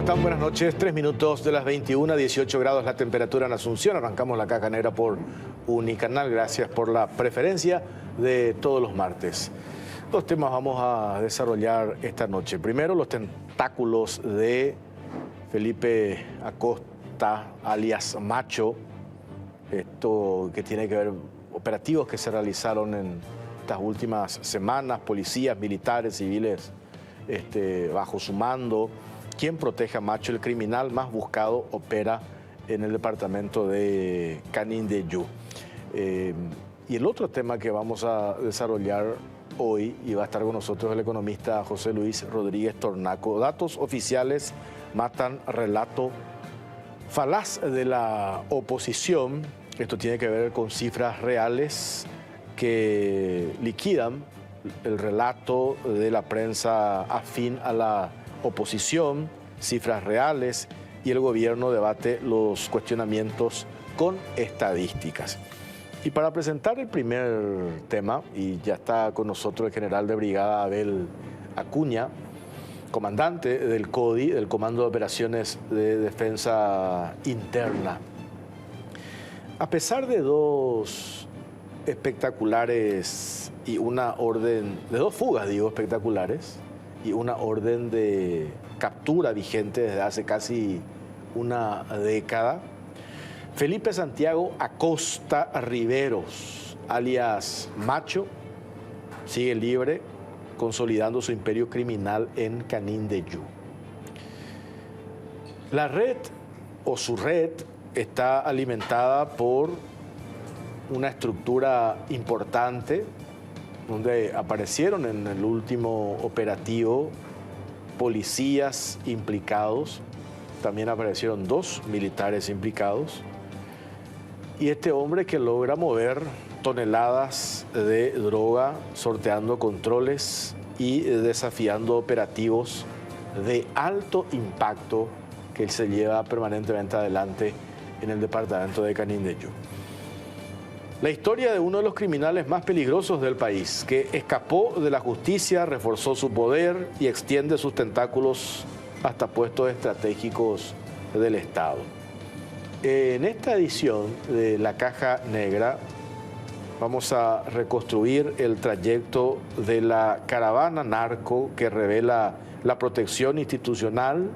están? Buenas noches. 3 minutos de las 21, 18 grados la temperatura en Asunción. Arrancamos la Caja Negra por Unicanal. Gracias por la preferencia de todos los martes. Dos temas vamos a desarrollar esta noche. Primero, los tentáculos de Felipe Acosta, alias Macho. Esto que tiene que ver operativos que se realizaron en estas últimas semanas, policías, militares, civiles bajo su mando. ¿Quién protege a Macho? El criminal más buscado opera en el departamento de Canindeyú. Y el otro tema que vamos a desarrollar hoy, y va a estar con nosotros el economista José Luis Rodríguez Tornaco. Datos oficiales matan relato falaz de la oposición. Esto tiene que ver con cifras reales que liquidan el relato de la prensa afín a la oposición, cifras reales, y el gobierno debate los cuestionamientos con estadísticas. Y para presentar el primer tema, y ya está con nosotros el general de brigada Abel Acuña, comandante del CODI, del Comando de Operaciones de Defensa Interna. A pesar de dos espectaculares y una orden, de dos fugas, digo, espectaculares, y una orden de captura vigente desde hace casi una década, Felipe Santiago Acosta Riveros, alias Macho, sigue libre, consolidando su imperio criminal en Canindeyú. La red, o su red, está alimentada por una estructura importante, donde aparecieron en el último operativo policías implicados, también aparecieron 2 militares implicados, y este hombre que logra mover toneladas de droga, sorteando controles y desafiando operativos de alto impacto que él se lleva permanentemente adelante en el departamento de Canindeyú. La historia de uno de los criminales más peligrosos del país, que escapó de la justicia, reforzó su poder y extiende sus tentáculos hasta puestos estratégicos del Estado. En esta edición de La Caja Negra vamos a reconstruir el trayecto de la caravana narco que revela la protección institucional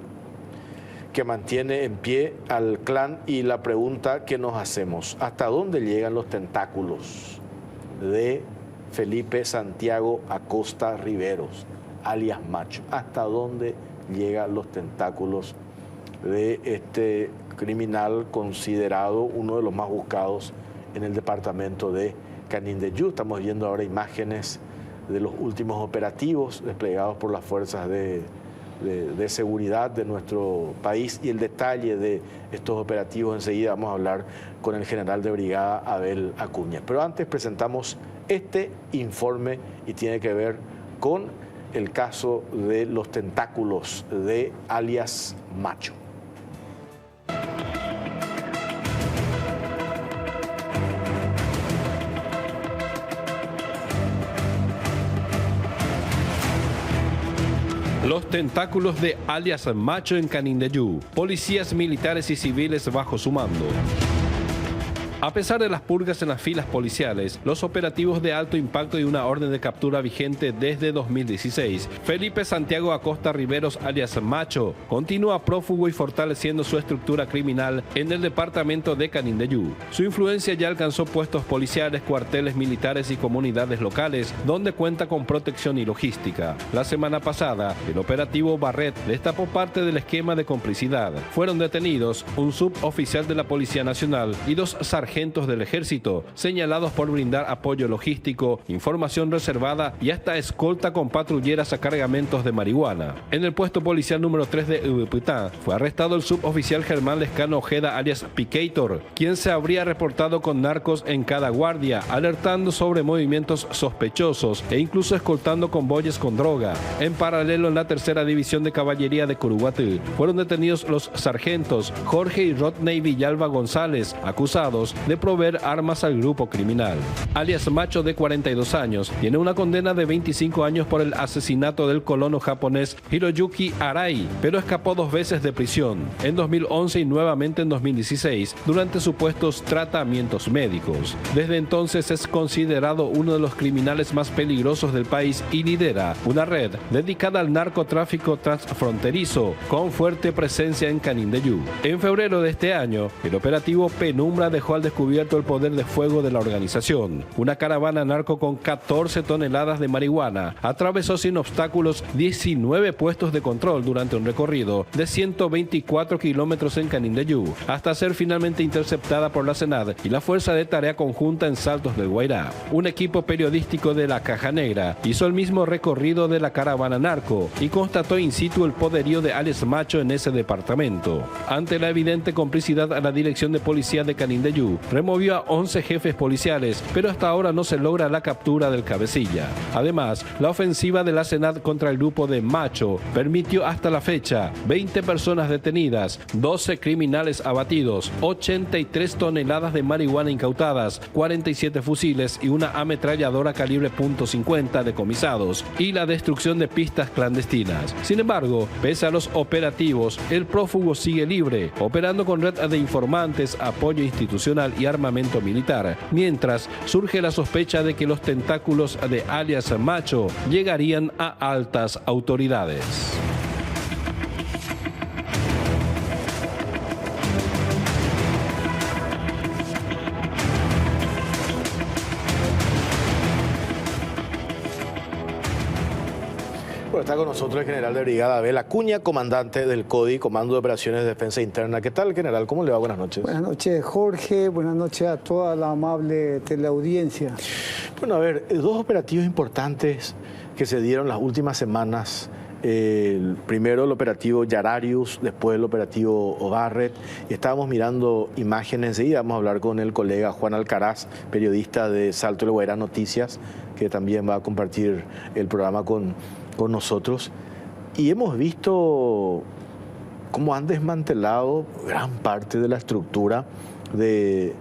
que mantiene en pie al clan, y la pregunta que nos hacemos: ¿hasta dónde llegan los tentáculos de Felipe Santiago Acosta Riveros, alias Macho? ¿Hasta dónde llegan los tentáculos de este criminal considerado uno de los más buscados en el departamento de Canindeyú? Estamos viendo ahora imágenes de los últimos operativos desplegados por las fuerzas de seguridad de nuestro país, y el detalle de estos operativos enseguida vamos a hablar con el general de brigada Abel Acuña. Pero antes presentamos este informe, y tiene que ver con el caso de los tentáculos de alias Macho. Los tentáculos de alias Macho en Canindeyú, policías militares y civiles bajo su mando. A pesar de las purgas en las filas policiales, los operativos de alto impacto y una orden de captura vigente desde 2016, Felipe Santiago Acosta Riveros, alias Macho, continúa prófugo y fortaleciendo su estructura criminal en el departamento de Canindeyú. Su influencia ya alcanzó puestos policiales, cuarteles militares y comunidades locales, donde cuenta con protección y logística. La semana pasada, el operativo Barret destapó parte del esquema de complicidad. Fueron detenidos un suboficial de la Policía Nacional y 2 sargentos del Ejército, señalados por brindar apoyo logístico, información reservada y hasta escolta con patrulleras a cargamentos de marihuana. En el puesto policial número 3 de Ubiputá fue arrestado el suboficial Germán Lescano Ojeda, alias Picator, quien se habría reportado con narcos en cada guardia, alertando sobre movimientos sospechosos e incluso escoltando convoyes con droga. En paralelo, en la tercera división de caballería de Curuguatí fueron detenidos los sargentos Jorge y Rodney Villalba González, acusados de proveer armas al grupo criminal. Alias Macho, de 42 años, tiene una condena de 25 años por el asesinato del colono japonés Hiroyuki Arai, pero escapó 2 veces de prisión, en 2011 y nuevamente en 2016, durante supuestos tratamientos médicos. Desde entonces es considerado uno de los criminales más peligrosos del país y lidera una red dedicada al narcotráfico transfronterizo, con fuerte presencia en Canindeyú. En febrero de este año, el operativo Penumbra dejó al descubierto el poder de fuego de la organización. Una caravana narco con 14 toneladas de marihuana atravesó sin obstáculos 19 puestos de control durante un recorrido de 124 kilómetros en Canindeyú, hasta ser finalmente interceptada por la SENAD y la Fuerza de Tarea Conjunta en Saltos del Guairá. Un equipo periodístico de la Caja Negra hizo el mismo recorrido de la caravana narco y constató in situ el poderío de alias Macho en ese departamento. Ante la evidente complicidad, a la Dirección de Policía de Canindeyú removió a 11 jefes policiales, pero hasta ahora no se logra la captura del cabecilla. Además, la ofensiva de la SENAD contra el grupo de Macho permitió hasta la fecha 20 personas detenidas, 12 criminales abatidos, 83 toneladas de marihuana incautadas, 47 fusiles y una ametralladora calibre .50 decomisados, y la destrucción de pistas clandestinas. Sin embargo, pese a los operativos, el prófugo sigue libre, operando con red de informantes, apoyo institucional y armamento militar, mientras surge la sospecha de que los tentáculos de alias Macho llegarían a altas autoridades. Bueno, está con nosotros el general de brigada Abel Acuña, comandante del CODI, Comando de Operaciones de Defensa Interna. ¿Qué tal, general? ¿Cómo le va? Buenas noches. Buenas noches, Jorge. Buenas noches a toda la amable teleaudiencia. Bueno, a ver, 2 operativos importantes que se dieron las últimas semanas. Primero el operativo Yararius, después el operativo Obarret. Estábamos mirando imágenes enseguida. Vamos a hablar con el colega Juan Alcaraz, periodista de Salto del Guairá Noticias, que también va a compartir el programa con nosotros. Y hemos visto cómo han desmantelado gran parte de la estructura de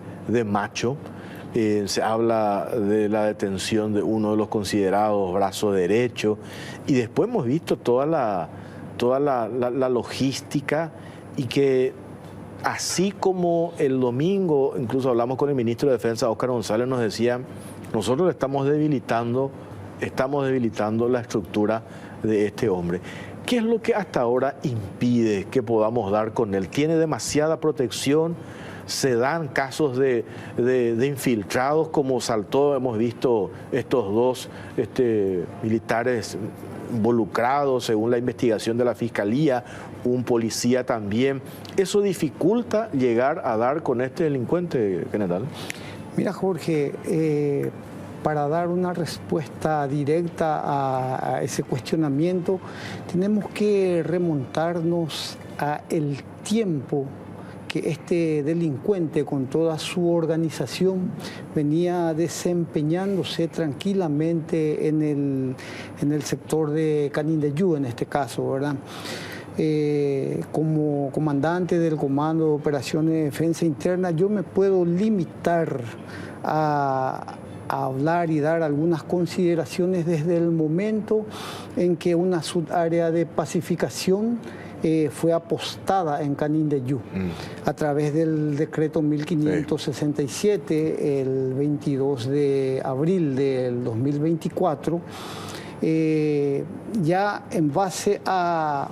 Macho. Se habla de la detención de uno de los considerados brazo derecho, y después hemos visto toda la logística, y que así como el domingo, incluso hablamos con el ministro de Defensa, Óscar González, nos decía, nosotros estamos debilitando la estructura de este hombre. ¿Qué es lo que hasta ahora impide que podamos dar con él? ¿Tiene demasiada protección? ¿Se dan casos de infiltrados como saltó? Hemos visto estos 2 militares involucrados, según la investigación de la Fiscalía, un policía también. ¿Eso dificulta llegar a dar con este delincuente, general? Mira, Jorge, para dar una respuesta directa a ese cuestionamiento, tenemos que remontarnos a el tiempo que este delincuente, con toda su organización, venía desempeñándose tranquilamente en el sector de Canindeyú, en este caso, ¿verdad? Como comandante del Comando de Operaciones de Defensa Interna, yo me puedo limitar a hablar y dar algunas consideraciones desde el momento en que una subárea de pacificación fue apostada en Canindeyú a través del decreto 1567, el 22 de abril del 2024, ya en base a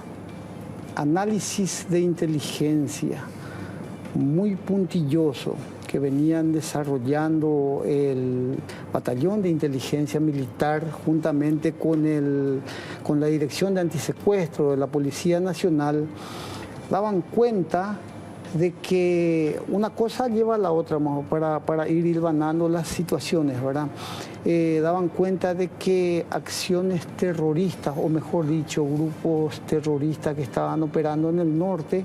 análisis de inteligencia muy puntilloso que venían desarrollando el Batallón de Inteligencia Militar juntamente con la Dirección de Antisecuestro de la Policía Nacional, daban cuenta de que una cosa lleva a la otra, para ir hilvanando las situaciones, ¿verdad? Daban cuenta de que acciones terroristas, o mejor dicho, grupos terroristas que estaban operando en el norte,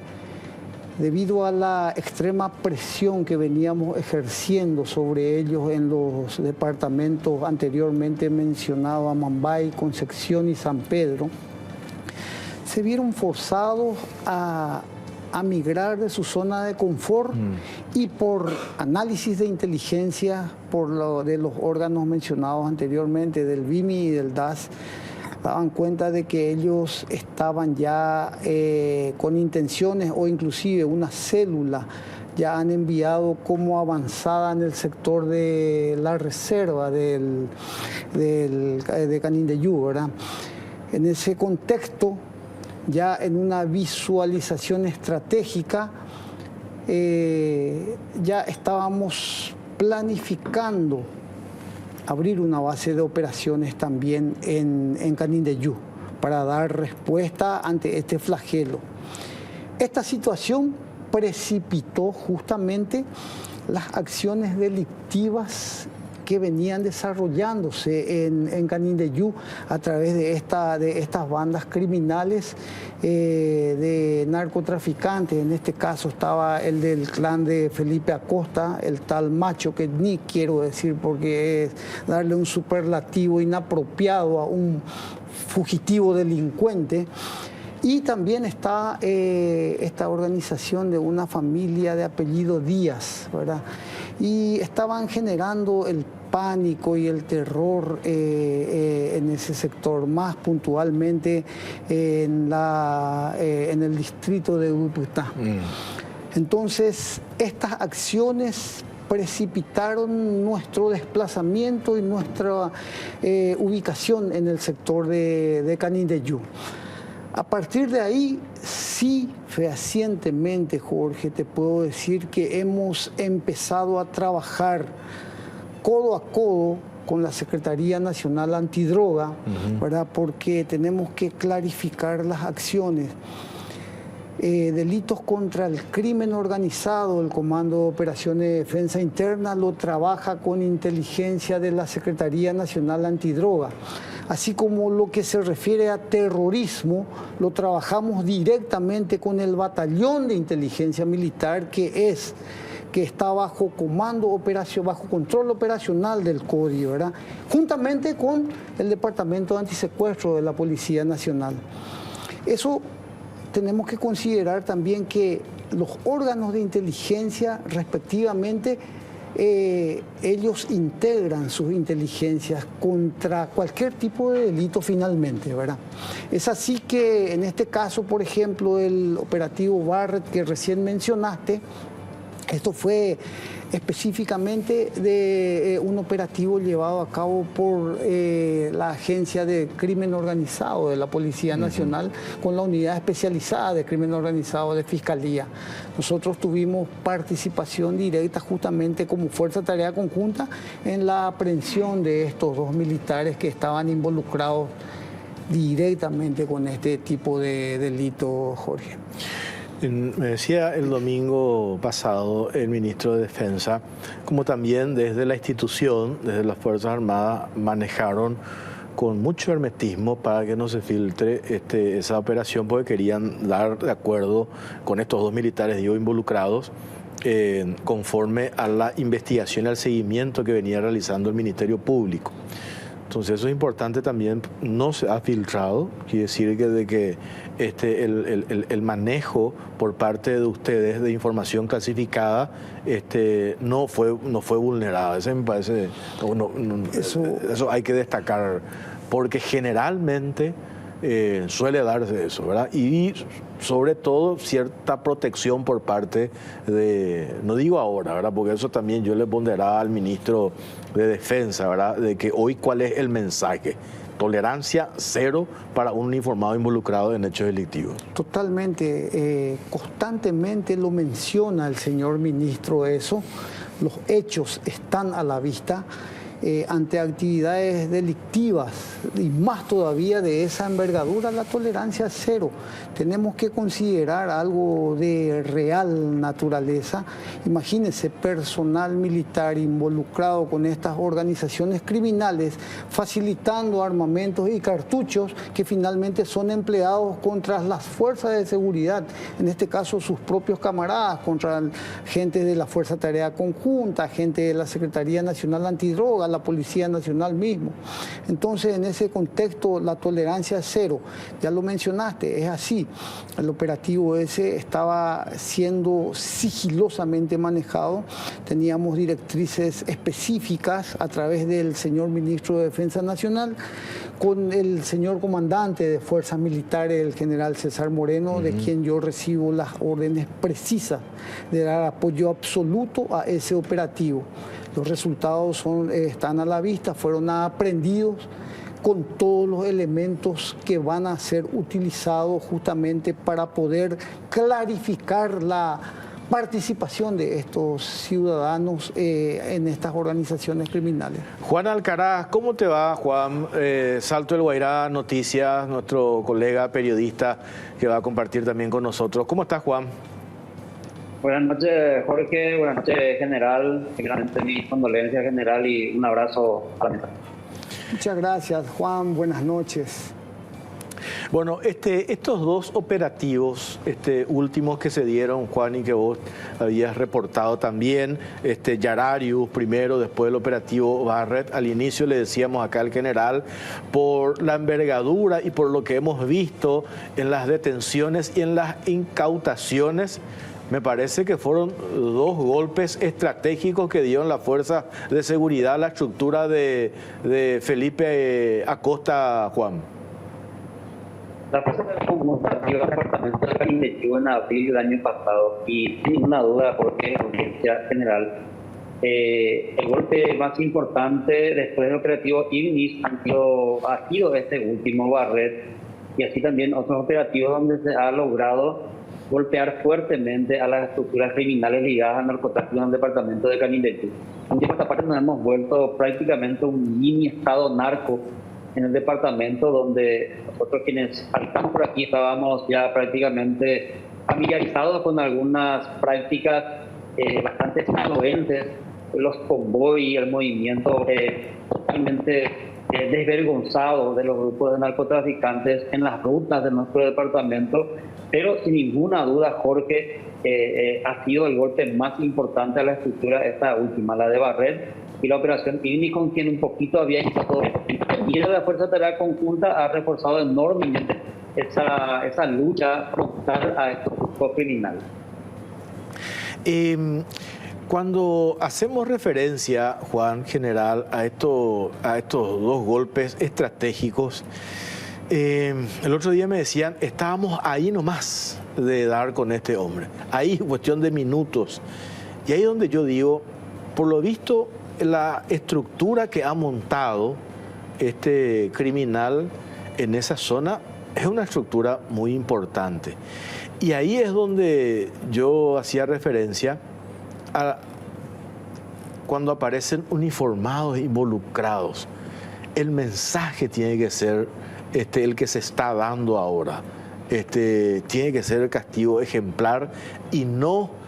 debido a la extrema presión que veníamos ejerciendo sobre ellos en los departamentos anteriormente mencionados, Amambay, Concepción y San Pedro, se vieron forzados a a migrar de su zona de confort y por análisis de inteligencia de los órganos mencionados anteriormente, del BIMI y del DAS, daban cuenta de que ellos estaban ya con intenciones o inclusive una célula ya han enviado como avanzada en el sector de la reserva de Canindeyú, ¿verdad? En ese contexto, ya en una visualización estratégica, ya estábamos planificando abrir una base de operaciones también en Canindeyú para dar respuesta ante este flagelo. Esta situación precipitó justamente las acciones delictivas que venían desarrollándose en Canindeyú a través de estas bandas criminales de narcotraficantes. En este caso estaba el del clan de Felipe Acosta, el tal Macho, que ni quiero decir porque es darle un superlativo inapropiado a un fugitivo delincuente. Y también está esta organización de una familia de apellido Díaz, ¿verdad? Y estaban generando el pánico y el terror en ese sector, más puntualmente en el distrito de Uiputá. Entonces, estas acciones precipitaron nuestro desplazamiento y nuestra ubicación en el sector de Canindeyú. A partir de ahí, sí, fehacientemente, Jorge, te puedo decir que hemos empezado a trabajar codo a codo con la Secretaría Nacional Antidroga, ¿verdad? Porque tenemos que clarificar las acciones. Delitos contra el crimen organizado, el Comando de Operaciones de Defensa Interna lo trabaja con inteligencia de la Secretaría Nacional Antidroga. Así como lo que se refiere a terrorismo, lo trabajamos directamente con el Batallón de Inteligencia Militar, que está bajo bajo control operacional del CODI, ¿verdad? Juntamente con el Departamento de Antisecuestro de la Policía Nacional. Eso tenemos que considerar también que los órganos de inteligencia, respectivamente, ellos integran sus inteligencias contra cualquier tipo de delito finalmente, ¿verdad? Es así que en este caso, por ejemplo, el operativo Barrett que recién mencionaste, esto fue específicamente de un operativo llevado a cabo por la Agencia de Crimen Organizado de la Policía Nacional con la Unidad Especializada de Crimen Organizado de Fiscalía. Nosotros tuvimos participación directa justamente como Fuerza Tarea Conjunta en la aprehensión de estos dos militares que estaban involucrados directamente con este tipo de delito, Jorge. Me decía el domingo pasado el ministro de Defensa, como también desde la institución, desde las Fuerzas Armadas, manejaron con mucho hermetismo para que no se filtre esa operación, porque querían dar de acuerdo con estos dos militares, digo, involucrados, conforme a la investigación y al seguimiento que venía realizando el Ministerio Público. Entonces eso es importante también, no se ha filtrado, quiere decir que el manejo por parte de ustedes de información clasificada no fue vulnerado. Eso me parece, eso hay que destacar, porque generalmente suele darse eso, ¿verdad? Y sobre todo cierta protección por parte de, no digo ahora, ¿verdad? Porque eso también yo le ponderaba al ministro de Defensa, ¿verdad? De que hoy cuál es el mensaje. Tolerancia cero para un informado involucrado en hechos delictivos. Totalmente, constantemente lo menciona el señor ministro eso. Los hechos están a la vista. Ante actividades delictivas y más todavía de esa envergadura, la tolerancia es cero. Tenemos que considerar algo de real naturaleza. Imagínense, personal militar involucrado con estas organizaciones criminales, facilitando armamentos y cartuchos que finalmente son empleados contra las fuerzas de seguridad, en este caso sus propios camaradas, contra gente de la Fuerza Tarea Conjunta, gente de la Secretaría Nacional Antidroga, la Policía Nacional mismo. Entonces, en ese contexto, la tolerancia es cero. Ya lo mencionaste, es así. El operativo ese estaba siendo sigilosamente manejado. Teníamos directrices específicas a través del señor Ministro de Defensa Nacional, con el señor comandante de Fuerzas Militares, el general César Moreno, de quien yo recibo las órdenes precisas de dar apoyo absoluto a ese operativo. Los resultados están a la vista, fueron aprehendidos con todos los elementos que van a ser utilizados justamente para poder clarificar la participación de estos ciudadanos en estas organizaciones criminales. Juan Alcaraz, ¿cómo te va, Juan? Salto del Guairá Noticias, nuestro colega periodista que va a compartir también con nosotros. ¿Cómo estás, Juan? Buenas noches, Jorge. Buenas noches, general. Realmente mi condolencia, general, y un abrazo a la mesa. Muchas gracias, Juan. Buenas noches. Bueno, estos dos operativos últimos que se dieron, Juan, y que vos habías reportado también, Yararius primero, después el operativo Barrett, al inicio le decíamos acá al general, por la envergadura y por lo que hemos visto en las detenciones y en las incautaciones, me parece que fueron dos golpes estratégicos que dieron la fuerza de seguridad a la estructura de Felipe Acosta, Juan. La fuerza de seguridad dio el departamento de Canindeyú en abril del año pasado y sin ninguna duda, porque la audiencia general, el golpe más importante después del operativo Ignis ha sido este último, Barrett, y así también otros operativos donde se ha logrado golpear fuertemente a las estructuras criminales ligadas al narcotráfico en el departamento de Canindeyú. En esta parte nos hemos vuelto prácticamente un mini estado narco en el departamento, donde nosotros quienes habitamos por aquí estábamos ya prácticamente familiarizados con algunas prácticas bastante influentes, los convoy, el movimiento totalmente desvergonzado de los grupos de narcotraficantes en las rutas de nuestro departamento, pero sin ninguna duda, Jorge, ha sido el golpe más importante a la estructura, esta última, la de Barrett, y la operación Ignis, con quien un poquito había iniciado. Y la Fuerza Tarea Conjunta ha reforzado enormemente esa lucha frontal a estos grupos criminales. Cuando hacemos referencia, Juan, general, a estos dos golpes estratégicos, el otro día me decían, estábamos ahí nomás de dar con este hombre, ahí cuestión de minutos. Y ahí es donde yo digo, por lo visto, la estructura que ha montado este criminal en esa zona es una estructura muy importante. Y ahí es donde yo hacía referencia a cuando aparecen uniformados involucrados. El mensaje tiene que ser el que se está dando ahora. Tiene que ser el castigo ejemplar y no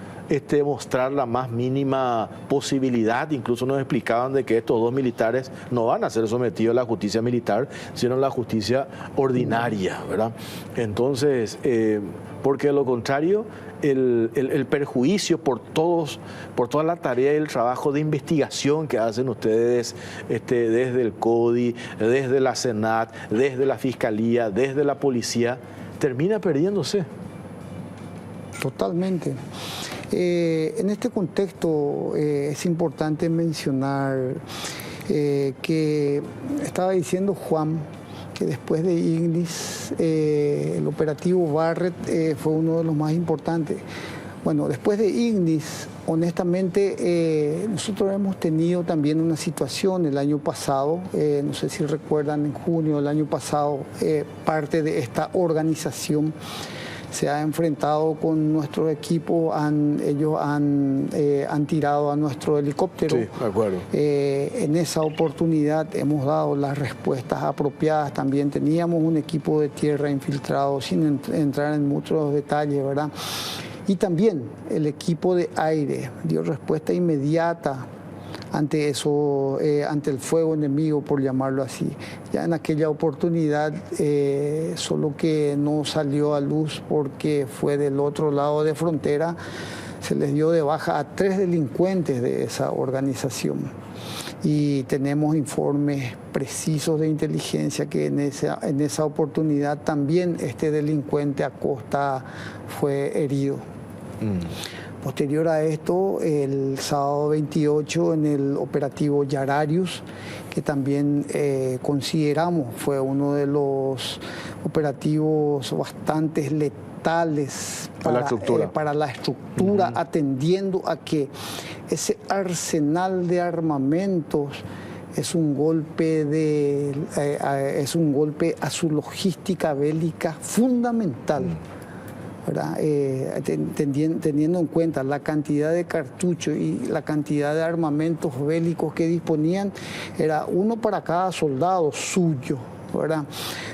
mostrar la más mínima posibilidad. Incluso nos explicaban de que estos dos militares no van a ser sometidos a la justicia militar, sino a la justicia ordinaria, ¿verdad? Entonces, porque de lo contrario, el perjuicio por toda la tarea y el trabajo de investigación que hacen ustedes desde el CODI, desde la Senat, desde la Fiscalía, desde la Policía, termina perdiéndose. Totalmente. En este contexto es importante mencionar que estaba diciendo Juan que después de Ignis el operativo Barrett fue uno de los más importantes. Bueno, después de Ignis, honestamente, nosotros hemos tenido también una situación el año pasado, no sé si recuerdan, en junio del año pasado, parte de esta organización se ha enfrentado con nuestro equipo, ellos han tirado a nuestro helicóptero. Sí, de acuerdo. En esa oportunidad hemos dado las respuestas apropiadas. También teníamos un equipo de tierra infiltrado, sin entrar en muchos detalles, ¿verdad? Y también el equipo de aire dio respuesta inmediata ante eso, ante el fuego enemigo, por llamarlo así. Ya en aquella oportunidad, solo que no salió a luz porque fue del otro lado de frontera, se les dio de baja a 3 delincuentes de esa organización. y tenemos informes precisos de inteligencia que en esa oportunidad también este delincuente Acosta fue herido. Posterior a esto, el sábado 28 en el operativo Yararius, que también consideramos fue uno de los operativos bastante letales para la estructura, atendiendo a que ese arsenal de armamentos es un golpe a su logística bélica fundamental. ¿Verdad? Teniendo en cuenta la cantidad de cartuchos y la cantidad de armamentos bélicos que disponían, era uno para cada soldado suyo, ¿verdad?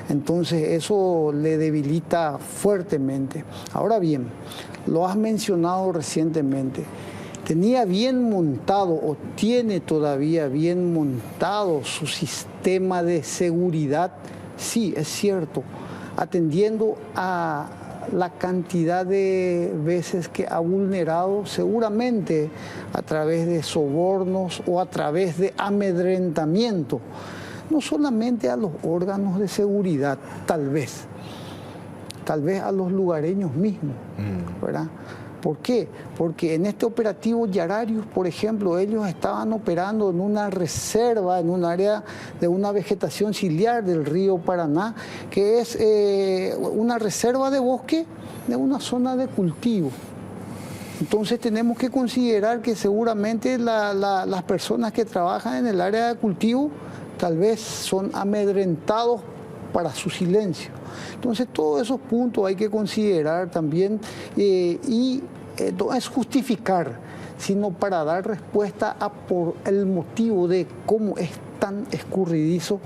Entonces eso le debilita fuertemente. Ahora bien, lo has mencionado recientemente, tenía bien montado o tiene todavía bien montado su sistema de seguridad, sí, es cierto, atendiendo a la cantidad de veces que ha vulnerado, seguramente a través de sobornos o a través de amedrentamiento, no solamente a los órganos de seguridad, tal vez a los lugareños mismos, ¿verdad? ¿Por qué? Porque en este operativo Yararius, por ejemplo, ellos estaban operando en una reserva, en un área de una vegetación ciliar del río Paraná, que es una reserva de bosque de una zona de cultivo. Entonces tenemos que considerar que seguramente las personas que trabajan en el área de cultivo tal vez son amedrentados para su silencio. Entonces todos esos puntos hay que considerar también y no es justificar, sino para dar respuesta por el motivo de cómo es tan escurridizo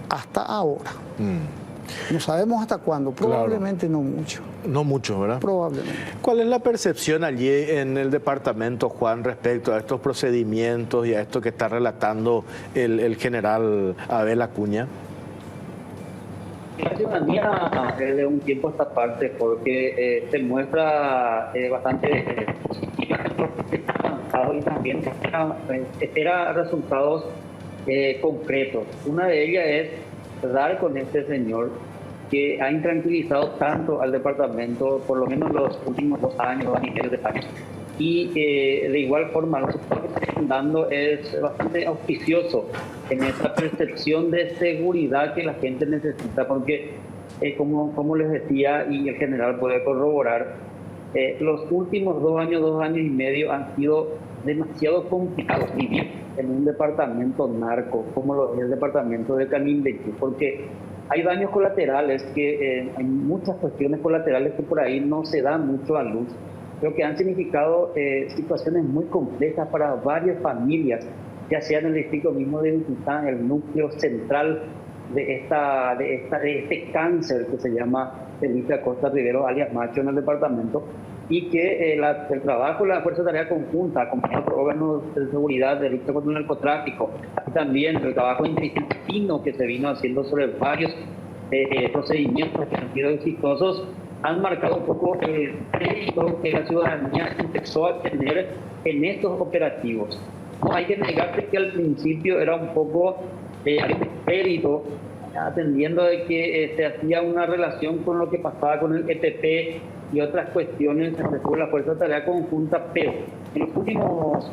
hasta ahora. No sabemos hasta cuándo, probablemente no mucho. No mucho, ¿verdad? Probablemente. ¿Cuál es la percepción allí en el departamento, Juan, respecto a estos procedimientos y a esto que está relatando el general Abel Acuña? La ciudadanía de un tiempo a esta parte, porque se muestra bastante avanzado y también espera resultados concretos. Una de ellas es dar con este señor que ha intranquilizado tanto al departamento, por lo menos los últimos 2 años, 2 años y medio de años. Y de igual forma, lo que están dando es bastante auspicioso en esa percepción de seguridad que la gente necesita, porque como les decía, y el general puede corroborar, los últimos 2 años y medio han sido demasiado complicados vivir en un departamento narco, como lo es el departamento de Canindeyú, porque hay daños colaterales, hay muchas cuestiones colaterales que por ahí no se dan mucho a luz, pero que han significado situaciones muy complejas para varias familias, ya sea en el distrito mismo de Utuitán, el núcleo central de este cáncer que se llama Felipe Acosta Rivero, alias Macho, en el departamento, y que el trabajo de la Fuerza de Tarea Conjunta, acompañado por órganos de seguridad, de lucha contra el narcotráfico, y también el trabajo interdisciplinario que se vino haciendo sobre varios procedimientos que han sido exitosos, han marcado un poco el crédito que la ciudadanía empezó a tener en estos operativos. No hay que negarse que al principio era un poco crédito, atendiendo de que se hacía una relación con lo que pasaba con el EPP y otras cuestiones de la Fuerza de Tarea Conjunta, pero en los últimos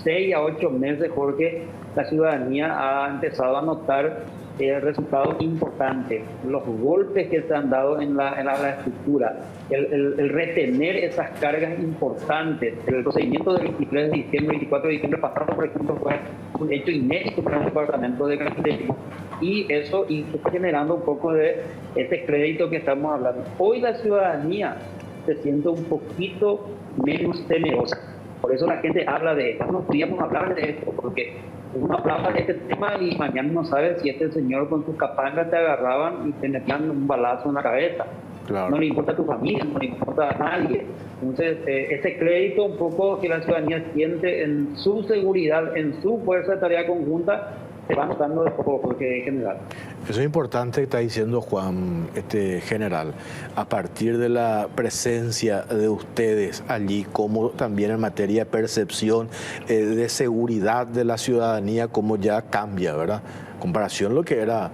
6 a 8 meses, Jorge, la ciudadanía ha empezado a notar resultados importantes, los golpes que se han dado en la estructura, el retener esas cargas importantes. El procedimiento del 23 de diciembre, 24 de diciembre pasado, por ejemplo, fue un hecho inédito para el departamento de Canindeyú, y eso está generando un poco de ese crédito que estamos hablando. Hoy la ciudadanía se siente un poquito menos temerosa, por eso la gente habla de esto. No podríamos hablar de esto, porque uno hablaba de este tema y mañana no sabe si este señor con sus capangas te agarraban y te metían un balazo en la cabeza. Claro. No le importa a tu familia, no le importa a nadie. Entonces, ese crédito un poco que la ciudadanía siente en su seguridad, en su Fuerza de Tarea Conjunta, se va notando de poco porque general. Eso es importante que está diciendo Juan, general. A partir de la presencia de ustedes allí, como también en materia de percepción de seguridad de la ciudadanía, como ya cambia, ¿verdad? Comparación a lo que era,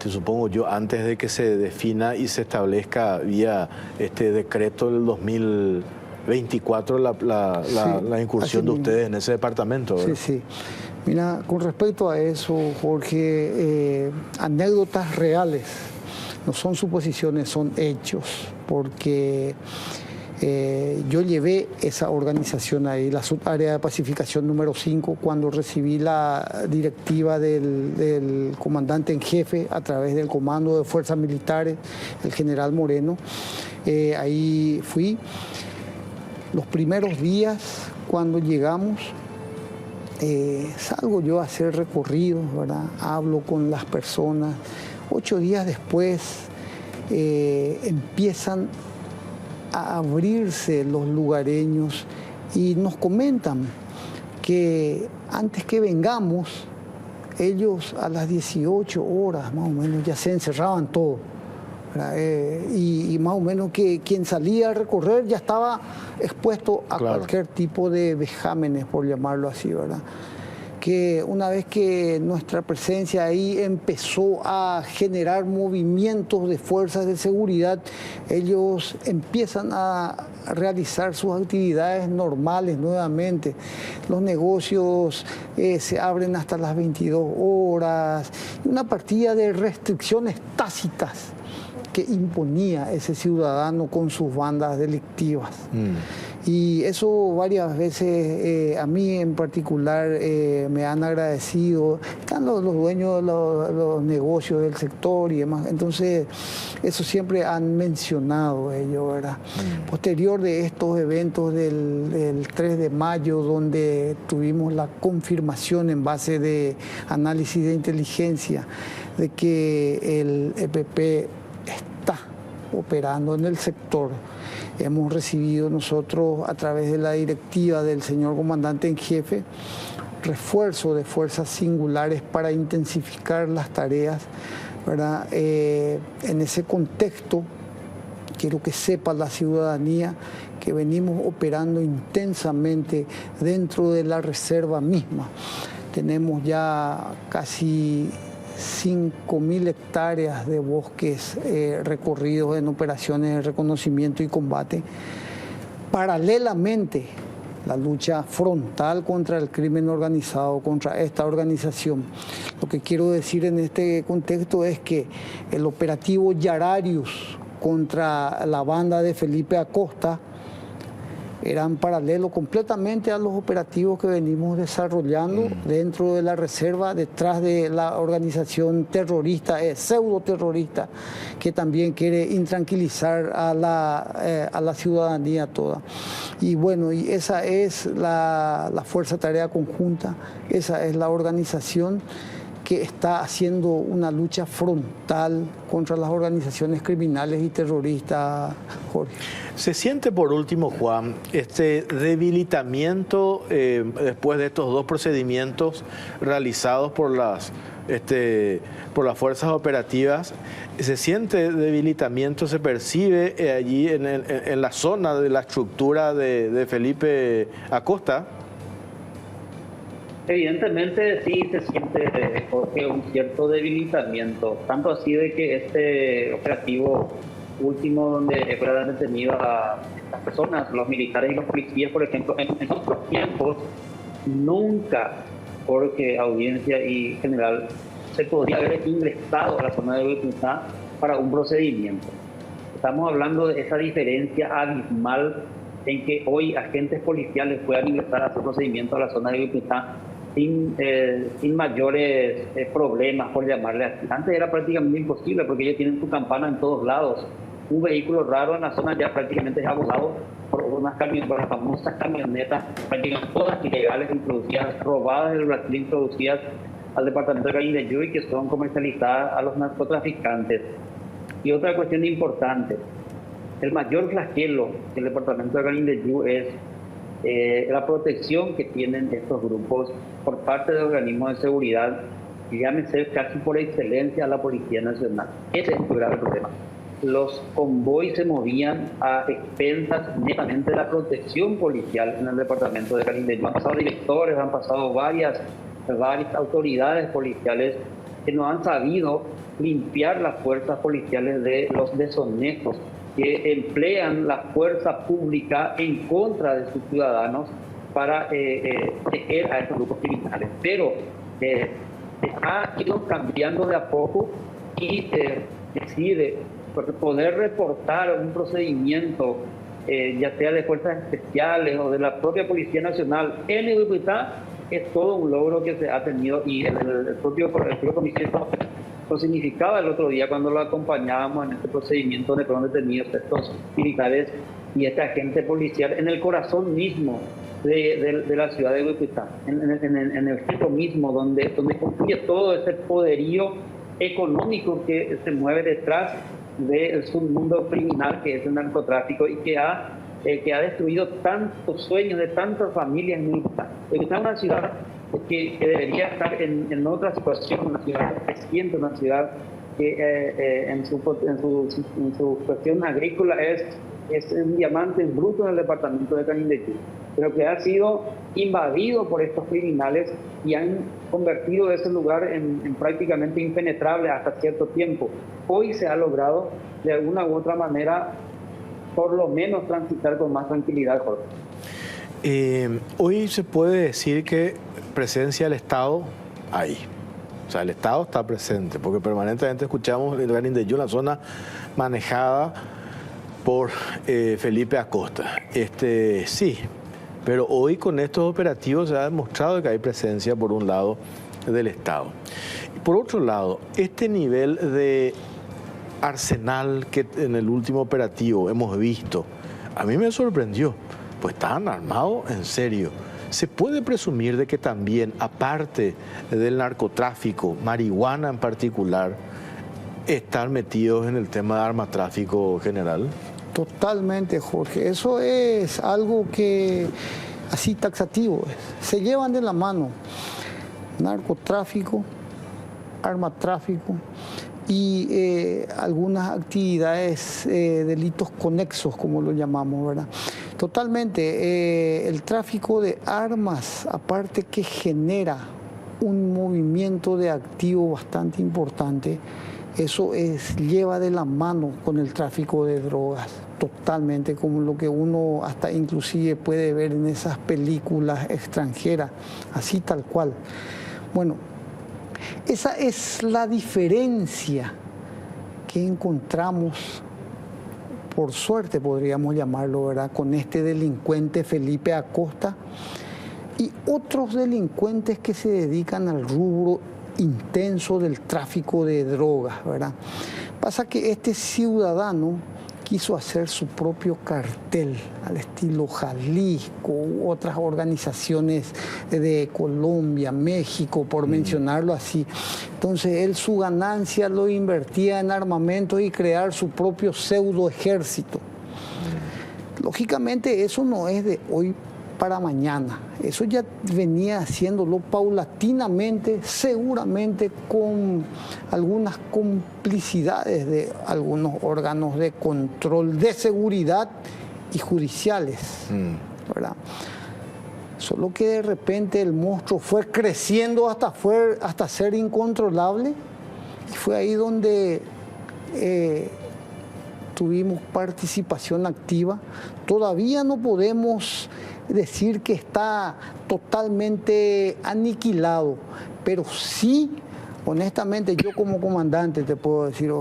supongo yo, antes de que se defina y se establezca vía decreto del 2024 la incursión de ustedes en ese departamento, ¿verdad? Sí, sí. Mira, con respecto a eso, Jorge, anécdotas reales, no son suposiciones, son hechos, porque yo llevé esa organización ahí, la subárea de pacificación número 5, cuando recibí la directiva del comandante en jefe a través del Comando de Fuerzas Militares, el general Moreno. Ahí fui. Los primeros días, cuando llegamos, salgo yo a hacer recorridos, ¿verdad? Hablo con las personas. 8 días después empiezan a abrirse los lugareños y nos comentan que antes que vengamos, ellos a las 18 horas más o menos ya se encerraban todos. Y más o menos que quien salía a recorrer ya estaba expuesto a cualquier tipo de vejámenes, por llamarlo así, ¿verdad? Que una vez que nuestra presencia ahí empezó a generar movimientos de fuerzas de seguridad, ellos empiezan a realizar sus actividades normales nuevamente. Los negocios se abren hasta las 22 horas, una partida de restricciones tácitas que imponía ese ciudadano con sus bandas delictivas. Y eso varias veces, a mí en particular, me han agradecido. Están los dueños de los negocios del sector y demás. Entonces, eso siempre han mencionado ellos, ¿verdad? Posterior de estos eventos del 3 de mayo, donde tuvimos la confirmación en base de análisis de inteligencia de que el EPP está operando en el sector. Hemos recibido nosotros, a través de la directiva del señor comandante en jefe, refuerzo de fuerzas singulares para intensificar las tareas, ¿verdad? En ese contexto, quiero que sepa la ciudadanía que venimos operando intensamente dentro de la reserva misma. Tenemos ya casi 5.000 hectáreas de bosques recorridos en operaciones de reconocimiento y combate. Paralelamente, la lucha frontal contra el crimen organizado, contra esta organización. Lo que quiero decir en este contexto es que el operativo Yararius contra la banda de Felipe Acosta eran paralelos completamente a los operativos que venimos desarrollando dentro de la reserva, detrás de la organización terrorista, pseudo-terrorista, que también quiere intranquilizar a la ciudadanía toda. Y bueno, y esa es la Fuerza Tarea Conjunta, esa es la organización que está haciendo una lucha frontal contra las organizaciones criminales y terroristas, Jorge. ¿Se siente, por último, Juan, este debilitamiento después de estos 2 procedimientos realizados por las fuerzas operativas? ¿Se siente debilitamiento, se percibe allí en la zona de la estructura de Felipe Acosta? Evidentemente sí se siente, Jorge, un cierto debilitamiento, tanto así de que este operativo último donde fueron detenidas a estas personas, los militares y los policías, por ejemplo, en otros tiempos, nunca, porque audiencia y general, se podría haber ingresado a la zona de Huehuetulá para un procedimiento. Estamos hablando de esa diferencia abismal en que hoy agentes policiales puedan ingresar a su procedimiento a la zona de Huehuetulá sin mayores problemas, por llamarle así. Antes era prácticamente imposible porque ellos tienen su campana en todos lados. Un vehículo raro en la zona ya prácticamente es abordado por las famosas camionetas, prácticamente todas ilegales, introducidas, robadas del Brasil, introducidas al departamento de Canindeyú y que son comercializadas a los narcotraficantes. Y otra cuestión importante, el mayor flagelo del departamento de Canindeyú es la protección que tienen estos grupos por parte de organismos de seguridad llámese casi por excelencia a la Policía Nacional. Ese es un grave problema. Los convoys se movían a expensas netamente de la protección policial en el departamento de Canindeyú. Han pasado directores, han pasado varias autoridades policiales que no han sabido limpiar las fuerzas policiales de los deshonestos que emplean la fuerza pública en contra de sus ciudadanos para proteger a estos grupos criminales. Pero ha ido cambiando de a poco y decide poder reportar un procedimiento, ya sea de fuerzas especiales o de la propia Policía Nacional en Ibicuitá, es todo un logro que se ha tenido, y el propio comisario lo significaba el otro día cuando lo acompañábamos en este procedimiento donde fueron detenidos estos militares y este agente policial en el corazón mismo de la ciudad de Ibicuitá, en el centro mismo donde confluye todo ese poderío económico que se mueve detrás del submundo criminal que es el narcotráfico y que ha destruido tantos sueños de tantas familias en Ibicuitá. Ibicuitá es una ciudad que debería estar en otra situación, una ciudad creciente, una ciudad que en su cuestión agrícola es un diamante en bruto en el departamento de Canindeyú, pero que ha sido invadido por estos criminales y han convertido ese lugar en prácticamente impenetrable hasta cierto tiempo. Hoy se ha logrado de alguna u otra manera por lo menos transitar con más tranquilidad, Jorge. Hoy se puede decir que presencia del Estado hay. O sea, el Estado está presente, porque permanentemente escuchamos el Canindeyú, la zona manejada por Felipe Acosta. Sí, pero hoy con estos operativos se ha demostrado que hay presencia, por un lado, del Estado. Y por otro lado, este nivel de arsenal que en el último operativo hemos visto, a mí me sorprendió, pues estaban armados en serio. Se puede presumir de que también, aparte del narcotráfico, marihuana en particular, están metidos en el tema de armatráfico general. Totalmente, Jorge. Eso es algo que, así taxativo, se llevan de la mano. Narcotráfico, armatráfico y algunas actividades, delitos conexos, como lo llamamos, ¿verdad? Totalmente. El tráfico de armas, aparte que genera un movimiento de activos bastante importante, eso lleva de la mano con el tráfico de drogas, totalmente, como lo que uno hasta inclusive puede ver en esas películas extranjeras, así tal cual. Bueno, esa es la diferencia que encontramos, por suerte podríamos llamarlo, ¿verdad?, con este delincuente Felipe Acosta y otros delincuentes que se dedican al rubro intenso del tráfico de drogas, ¿verdad? Pasa que este ciudadano quiso hacer su propio cartel al estilo Jalisco u otras organizaciones de Colombia, México, por mencionarlo así. Entonces él su ganancia lo invertía en armamento y crear su propio pseudo ejército. Lógicamente eso no es de hoy para mañana, eso ya venía haciéndolo paulatinamente, seguramente con algunas complicidades de algunos órganos de control de seguridad y judiciales, ¿verdad? Solo que de repente el monstruo fue creciendo hasta ser incontrolable y fue ahí donde tuvimos participación activa. Todavía no podemos decir que está totalmente aniquilado, pero sí, honestamente, yo como comandante te puedo decir,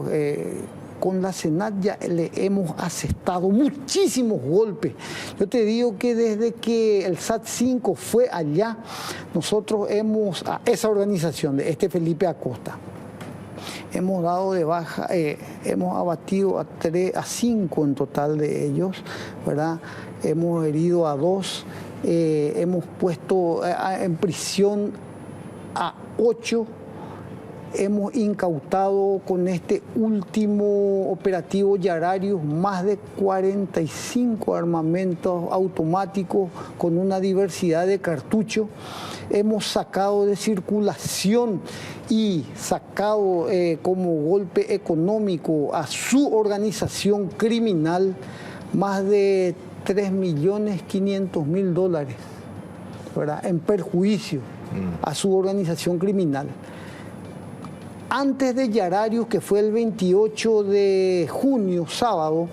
con la SENAT ya le hemos asestado muchísimos golpes. Yo te digo que desde que el SAT-5 fue allá, nosotros a esa organización de Felipe Acosta, hemos dado de baja, hemos abatido a 5 en total de ellos, ¿verdad? Hemos herido a 2, hemos puesto en prisión a 8 hemos incautado con este último operativo Yararius más de 45 armamentos automáticos con una diversidad de cartuchos. Hemos sacado de circulación y sacado como golpe económico a su organización criminal más de 3.500.000 dólares, ¿verdad?, en perjuicio a su organización criminal. Antes de Yararius, que fue el 28 de junio, sábado,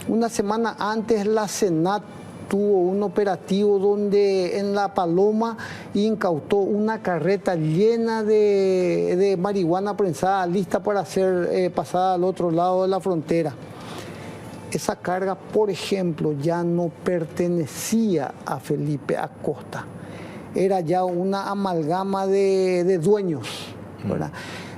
una semana antes, la SENAT tuvo un operativo donde en La Paloma incautó una carreta llena de marihuana prensada, lista para ser pasada al otro lado de la frontera. Esa carga, por ejemplo, ya no pertenecía a Felipe Acosta. Era ya una amalgama de dueños, ¿verdad?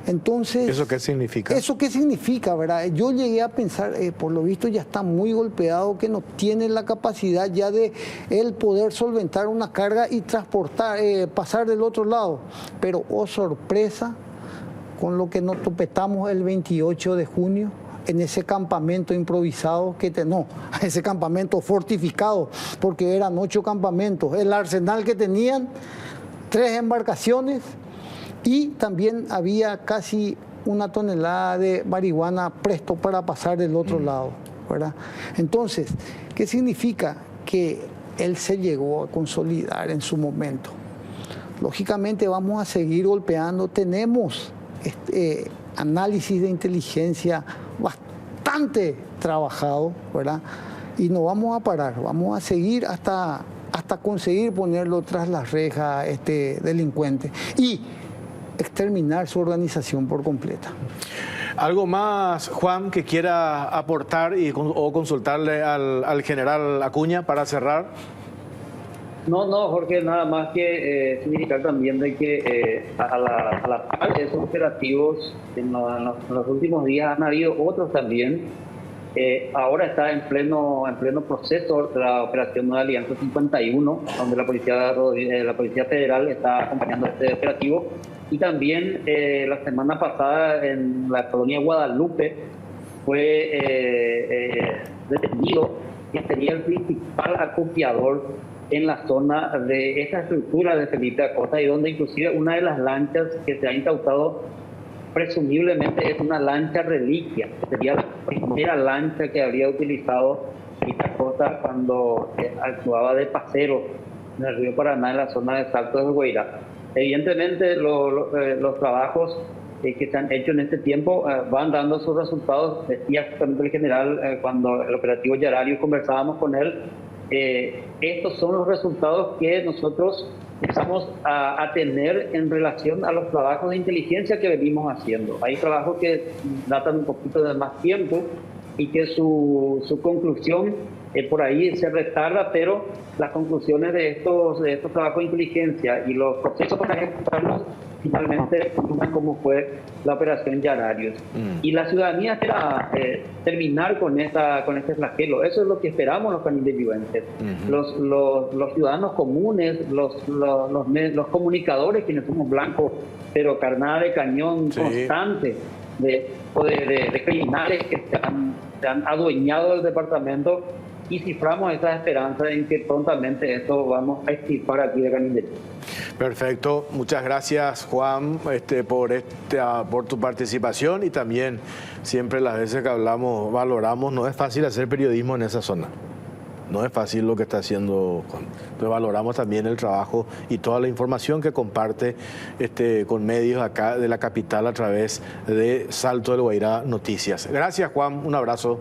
Entonces, ¿eso qué significa? ¿Eso qué significa, verdad? Yo llegué a pensar, por lo visto ya está muy golpeado, que no tiene la capacidad ya de él poder solventar una carga y transportar, pasar del otro lado. Pero, oh sorpresa, con lo que nos topetamos el 28 de junio, en ese campamento improvisado, ese campamento fortificado, porque eran 8 campamentos, el arsenal que tenían, 3 embarcaciones, y también había casi 1 tonelada de marihuana presto para pasar del otro lado, ¿verdad? Entonces, ¿qué significa? Que él se llegó a consolidar en su momento. Lógicamente vamos a seguir golpeando. Tenemos análisis de inteligencia bastante trabajado, ¿verdad? Y no vamos a parar, vamos a seguir hasta conseguir ponerlo tras las rejas a este delincuente y exterminar su organización por completa. ¿Algo más, Juan, que quiera aportar o consultarle al general Acuña para cerrar? No, Jorge, nada más que significar también de que a la par de esos operativos en los últimos días han habido otros también. Ahora está en pleno proceso la operación de Alianza 51, donde la Policía Federal está acompañando este operativo. Y también la semana pasada en la colonia Guadalupe fue detenido que sería el principal acopiador en la zona de esta estructura de Felipe Acosta, y donde inclusive una de las lanchas que se ha incautado presumiblemente es una lancha reliquia, que sería la primera lancha que habría utilizado Felipe Acosta cuando actuaba de pasero en el río Paraná, en la zona de Salto del Guairá. Evidentemente los trabajos que se han hecho en este tiempo van dando sus resultados. Decía justamente el general cuando el operativo Yararius conversábamos con él, estos son los resultados que nosotros empezamos a tener en relación a los trabajos de inteligencia que venimos haciendo. Hay trabajos que datan un poquito de más tiempo y que su conclusión por ahí se retarda, pero las conclusiones de estos trabajos de inteligencia y los procesos para ejecutarlos finalmente como fue la operación Yararius. Y la ciudadanía espera terminar con este flagelo. Eso es lo que esperamos los canindeyuenses. Los ciudadanos comunes, los comunicadores, quienes somos blancos, pero carnada de cañón constante de criminales que se han adueñado del departamento, y ciframos esa esperanza en que prontamente esto vamos a extirpar aquí de Canindeyú. Perfecto, muchas gracias, Juan, por tu participación, y también siempre las veces que hablamos, valoramos, no es fácil hacer periodismo en esa zona. No es fácil lo que está haciendo Juan. Entonces valoramos también el trabajo y toda la información que comparte con medios acá de la capital a través de Salto del Guairá Noticias. Gracias, Juan, un abrazo.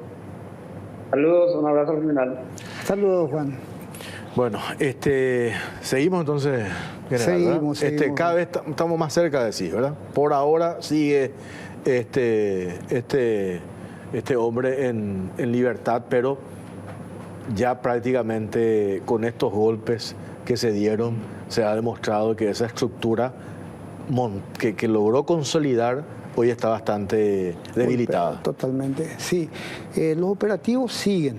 Saludos, un abrazo al general. Saludos, Juan. Bueno, seguimos entonces, general, seguimos. Cada vez estamos más cerca de decir, ¿verdad? Por ahora sigue este hombre en libertad, pero ya prácticamente con estos golpes que se dieron, se ha demostrado que esa estructura que logró consolidar hoy está bastante debilitada. Totalmente, sí. Los operativos siguen.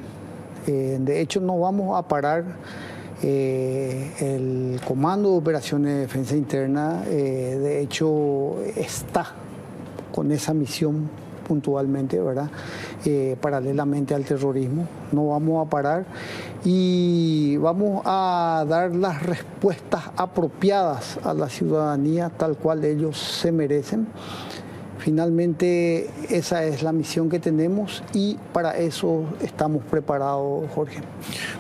De hecho, no vamos a parar. El Comando de Operaciones de Defensa Interna, de hecho, está con esa misión puntualmente, ¿verdad? Paralelamente al terrorismo. No vamos a parar y vamos a dar las respuestas apropiadas a la ciudadanía tal cual ellos se merecen. Finalmente, esa es la misión que tenemos y para eso estamos preparados, Jorge.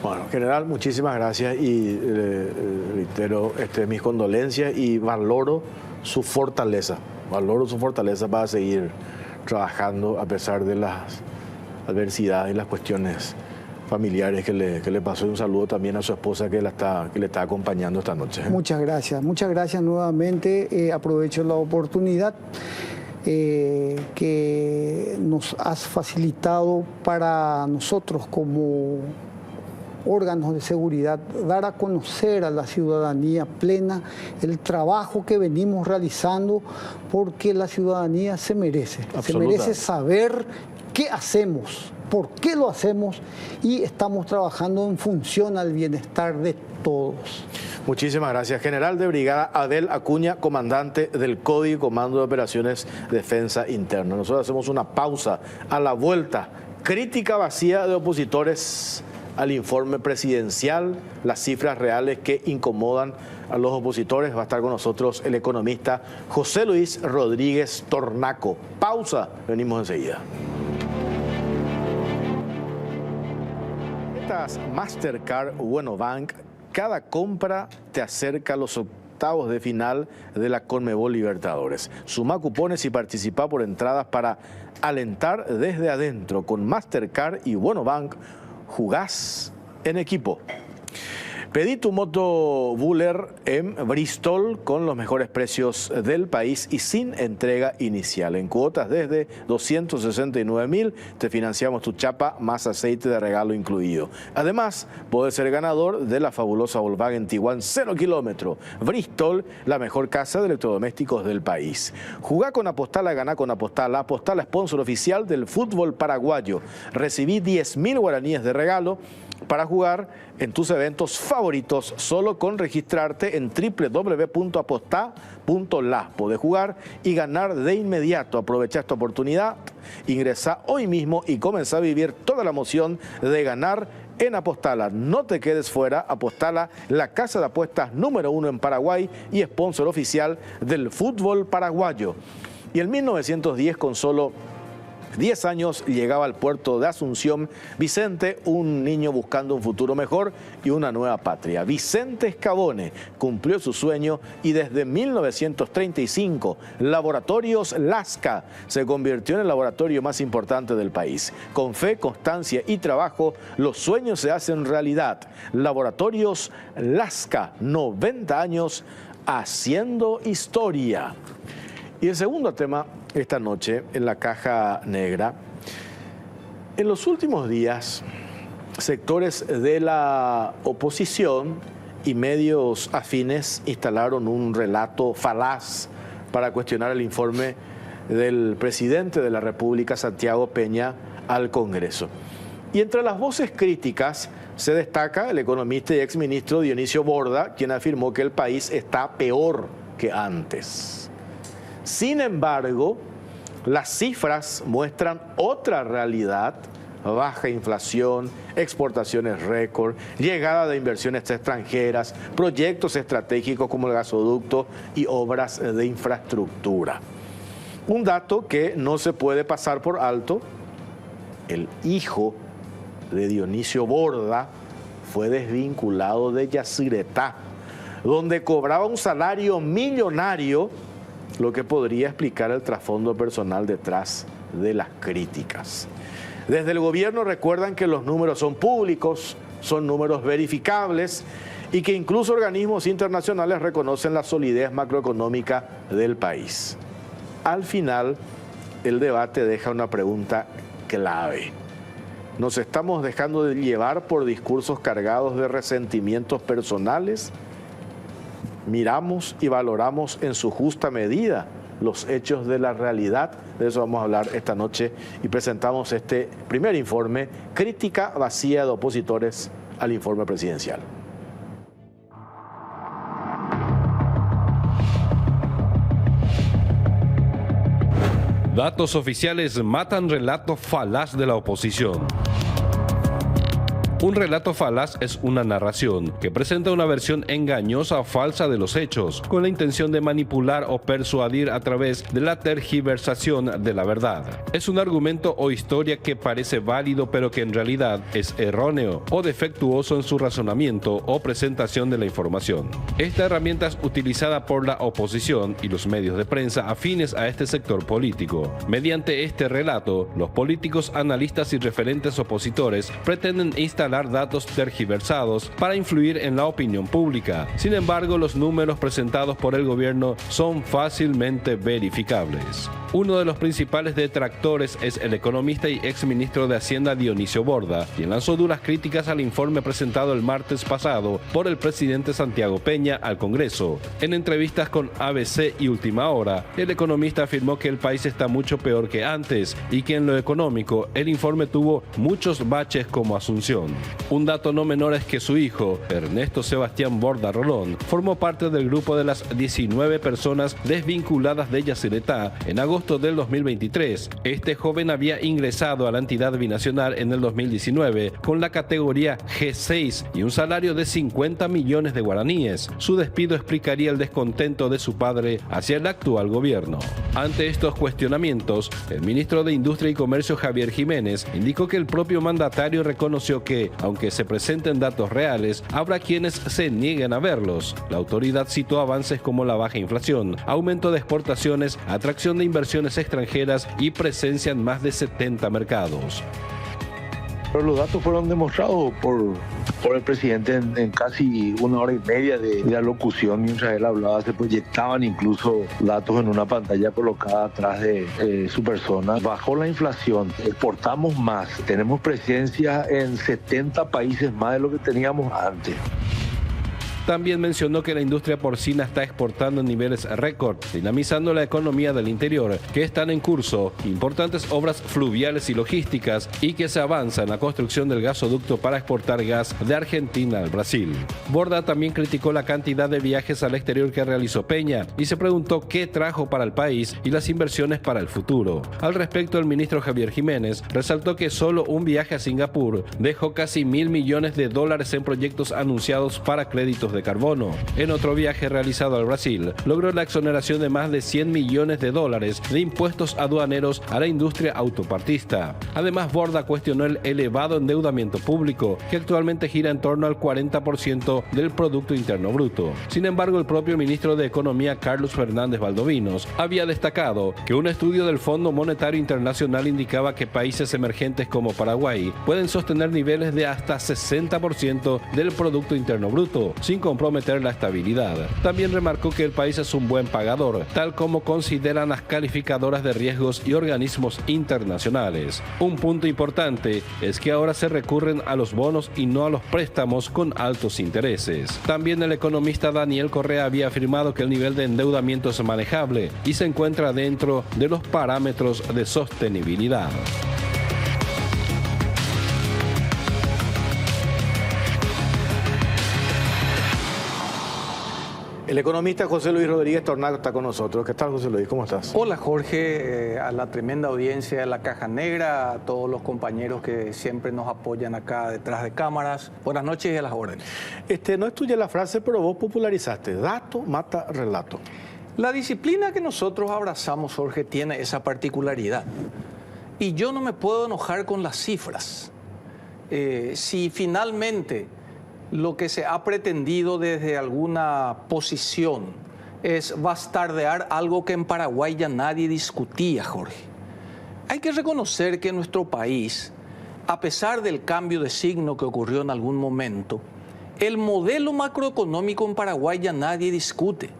Bueno, general, muchísimas gracias y reitero mis condolencias y valoro su fortaleza para seguir trabajando a pesar de las adversidades y las cuestiones familiares que le pasó. Un saludo también a su esposa que le está acompañando esta noche. Muchas gracias nuevamente. Aprovecho la oportunidad que nos has facilitado para nosotros como órganos de seguridad, dar a conocer a la ciudadanía plena el trabajo que venimos realizando, porque la ciudadanía se merece saber qué hacemos, por qué lo hacemos y estamos trabajando en función al bienestar de todos. Muchísimas gracias. General de Brigada Abel Acuña, comandante del CODI, Comando de Operaciones Defensa Interna. Nosotros hacemos una pausa. A la vuelta, crítica vacía de opositores al informe presidencial, las cifras reales que incomodan a los opositores. Va a estar con nosotros el economista José Luis Rodríguez Tornaco. Pausa, venimos enseguida. Mastercard Bueno Bank, cada compra te acerca a los octavos de final de la Conmebol Libertadores. Suma cupones y participa por entradas para alentar desde adentro. Con Mastercard y Bueno Bank, jugás en equipo. Pedí tu moto Buller en Bristol con los mejores precios del país y sin entrega inicial. En cuotas desde 269.000 te financiamos tu chapa más aceite de regalo incluido. Además, puedes ser ganador de la fabulosa Volkswagen Tiguan 0 kilómetro. Bristol, la mejor casa de electrodomésticos del país. Jugá con Apostala, ganá con Apostala. Apostala, sponsor oficial del fútbol paraguayo. Recibí 10.000 guaraníes de regalo para jugar en tus eventos favoritos solo con registrarte en www.apostá.la. Podés jugar y ganar de inmediato. Aprovecha esta oportunidad, ingresa hoy mismo y comenzá a vivir toda la emoción de ganar en Apostala. No te quedes fuera. Apostala, la casa de apuestas número 1 en Paraguay y sponsor oficial del fútbol paraguayo. Y en 1910, con solo 10 años, llegaba al puerto de Asunción Vicente, un niño buscando un futuro mejor y una nueva patria. Vicente Scavone cumplió su sueño y desde 1935 Laboratorios Lasca se convirtió en el laboratorio más importante del país. Con fe, constancia y trabajo, los sueños se hacen realidad. Laboratorios Lasca, 90 años haciendo historia. Y el segundo tema esta noche en la caja negra. En los últimos días, sectores de la oposición y medios afines instalaron un relato falaz para cuestionar el informe del presidente de la República, Santiago Peña, al Congreso. Y entre las voces críticas se destaca el economista y exministro Dionisio Borda, quien afirmó que el país está peor que antes. Sin embargo, las cifras muestran otra realidad: baja inflación, exportaciones récord, llegada de inversiones extranjeras, proyectos estratégicos como el gasoducto y obras de infraestructura. Un dato que no se puede pasar por alto: el hijo de Dionisio Borda fue desvinculado de Yacyretá, donde cobraba un salario millonario, lo que podría explicar el trasfondo personal detrás de las críticas. Desde el gobierno recuerdan que los números son públicos, son números verificables y que incluso organismos internacionales reconocen la solidez macroeconómica del país. Al final, el debate deja una pregunta clave. ¿Nos estamos dejando de llevar por discursos cargados de resentimientos personales? ¿Miramos y valoramos en su justa medida los hechos de la realidad? De eso vamos a hablar esta noche y presentamos este primer informe, crítica vacía de opositores al informe presidencial. Datos oficiales matan relato falaz de la oposición. Un relato falaz es una narración que presenta una versión engañosa o falsa de los hechos, con la intención de manipular o persuadir a través de la tergiversación de la verdad. Es un argumento o historia que parece válido pero que en realidad es erróneo o defectuoso en su razonamiento o presentación de la información. Esta herramienta es utilizada por la oposición y los medios de prensa afines a este sector político. Mediante este relato, los políticos, analistas y referentes opositores pretenden instalar datos tergiversados para influir en la opinión pública. Sin embargo, los números presentados por el gobierno son fácilmente verificables. Uno de los principales detractores es el economista y exministro de Hacienda Dionisio Borda, quien lanzó duras críticas al informe presentado el martes pasado por el presidente Santiago Peña al Congreso. En entrevistas con ABC y Última Hora, el economista afirmó que el país está mucho peor que antes y que en lo económico el informe tuvo muchos baches como Asunción. Un dato no menor es que su hijo, Ernesto Sebastián Borda Rolón, formó parte del grupo de las 19 personas desvinculadas de Yacyretá en agosto del 2023. Este joven había ingresado a la entidad binacional en el 2019 con la categoría G6 y un salario de 50 millones de guaraníes. Su despido explicaría el descontento de su padre hacia el actual gobierno. Ante estos cuestionamientos, el ministro de Industria y Comercio Javier Jiménez indicó que el propio mandatario reconoció que, aunque se presenten datos reales, habrá quienes se nieguen a verlos. La autoridad citó avances como la baja inflación, aumento de exportaciones, atracción de inversiones extranjeras y presencia en más de 70 mercados. Pero los datos fueron demostrados por el presidente en casi 1 hora y media de alocución. Mientras él hablaba, se proyectaban incluso datos en una pantalla colocada atrás de su persona. Bajó la inflación, exportamos más, tenemos presencia en 70 países más de lo que teníamos antes. También mencionó que la industria porcina está exportando en niveles récord, dinamizando la economía del interior, que están en curso importantes obras fluviales y logísticas y que se avanza en la construcción del gasoducto para exportar gas de Argentina al Brasil. Borda también criticó la cantidad de viajes al exterior que realizó Peña y se preguntó qué trajo para el país y las inversiones para el futuro. Al respecto, el ministro Javier Jiménez resaltó que solo un viaje a Singapur dejó casi $1.000 millones en proyectos anunciados para créditos de carbono. En otro viaje realizado al Brasil, logró la exoneración de más de $100 millones de impuestos aduaneros a la industria autopartista. Además, Borda cuestionó el elevado endeudamiento público, que actualmente gira en torno al 40% del Producto Interno Bruto. Sin embargo, el propio ministro de Economía, Carlos Fernández Valdovinos, había destacado que un estudio del Fondo Monetario Internacional indicaba que países emergentes como Paraguay pueden sostener niveles de hasta 60% del Producto Interno Bruto, sin comprometer la estabilidad. También remarcó que el país es un buen pagador, tal como consideran las calificadoras de riesgos y organismos internacionales. Un punto importante es que ahora se recurren a los bonos y no a los préstamos con altos intereses. También el economista Daniel Correa había afirmado que el nivel de endeudamiento es manejable y se encuentra dentro de los parámetros de sostenibilidad. El economista José Luis Rodríguez Tornaco está con nosotros. ¿Qué tal, José Luis? ¿Cómo estás? Hola, Jorge, a la tremenda audiencia de La Caja Negra, a todos los compañeros que siempre nos apoyan acá detrás de cámaras. Buenas noches y a las órdenes. No es tuya la frase, pero vos popularizaste. Dato mata relato. La disciplina que nosotros abrazamos, Jorge, tiene esa particularidad. Y yo no me puedo enojar con las cifras. Si finalmente lo que se ha pretendido desde alguna posición es bastardear algo que en Paraguay ya nadie discutía, Jorge. Hay que reconocer que en nuestro país, a pesar del cambio de signo que ocurrió en algún momento, el modelo macroeconómico en Paraguay ya nadie discute.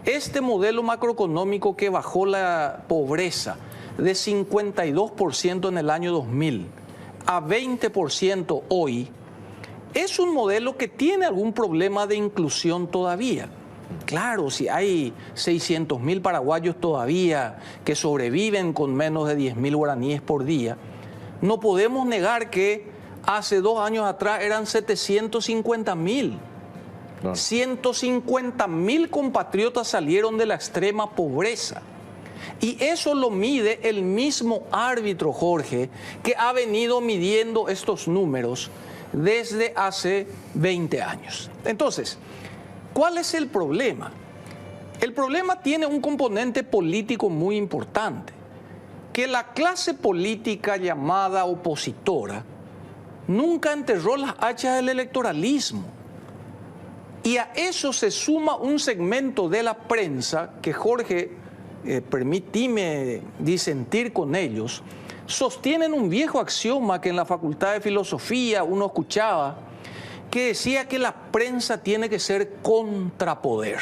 Este modelo macroeconómico que bajó la pobreza de 52% en el año 2000 a 20% hoy, es un modelo que tiene algún problema de inclusión todavía. Claro, si hay 600.000 paraguayos todavía que sobreviven con menos de 10.000 guaraníes por día, no podemos negar que hace 2 años atrás eran 750.000. No. 150.000 compatriotas salieron de la extrema pobreza. Y eso lo mide el mismo árbitro, Jorge, que ha venido midiendo estos números desde hace 20 años. Entonces, ¿cuál es el problema? El problema tiene un componente político muy importante, que la clase política llamada opositora nunca enterró las hachas del electoralismo. Y a eso se suma un segmento de la prensa que, Jorge, permíteme disentir con ellos, sostienen un viejo axioma que en la Facultad de Filosofía uno escuchaba, que decía que la prensa tiene que ser contrapoder.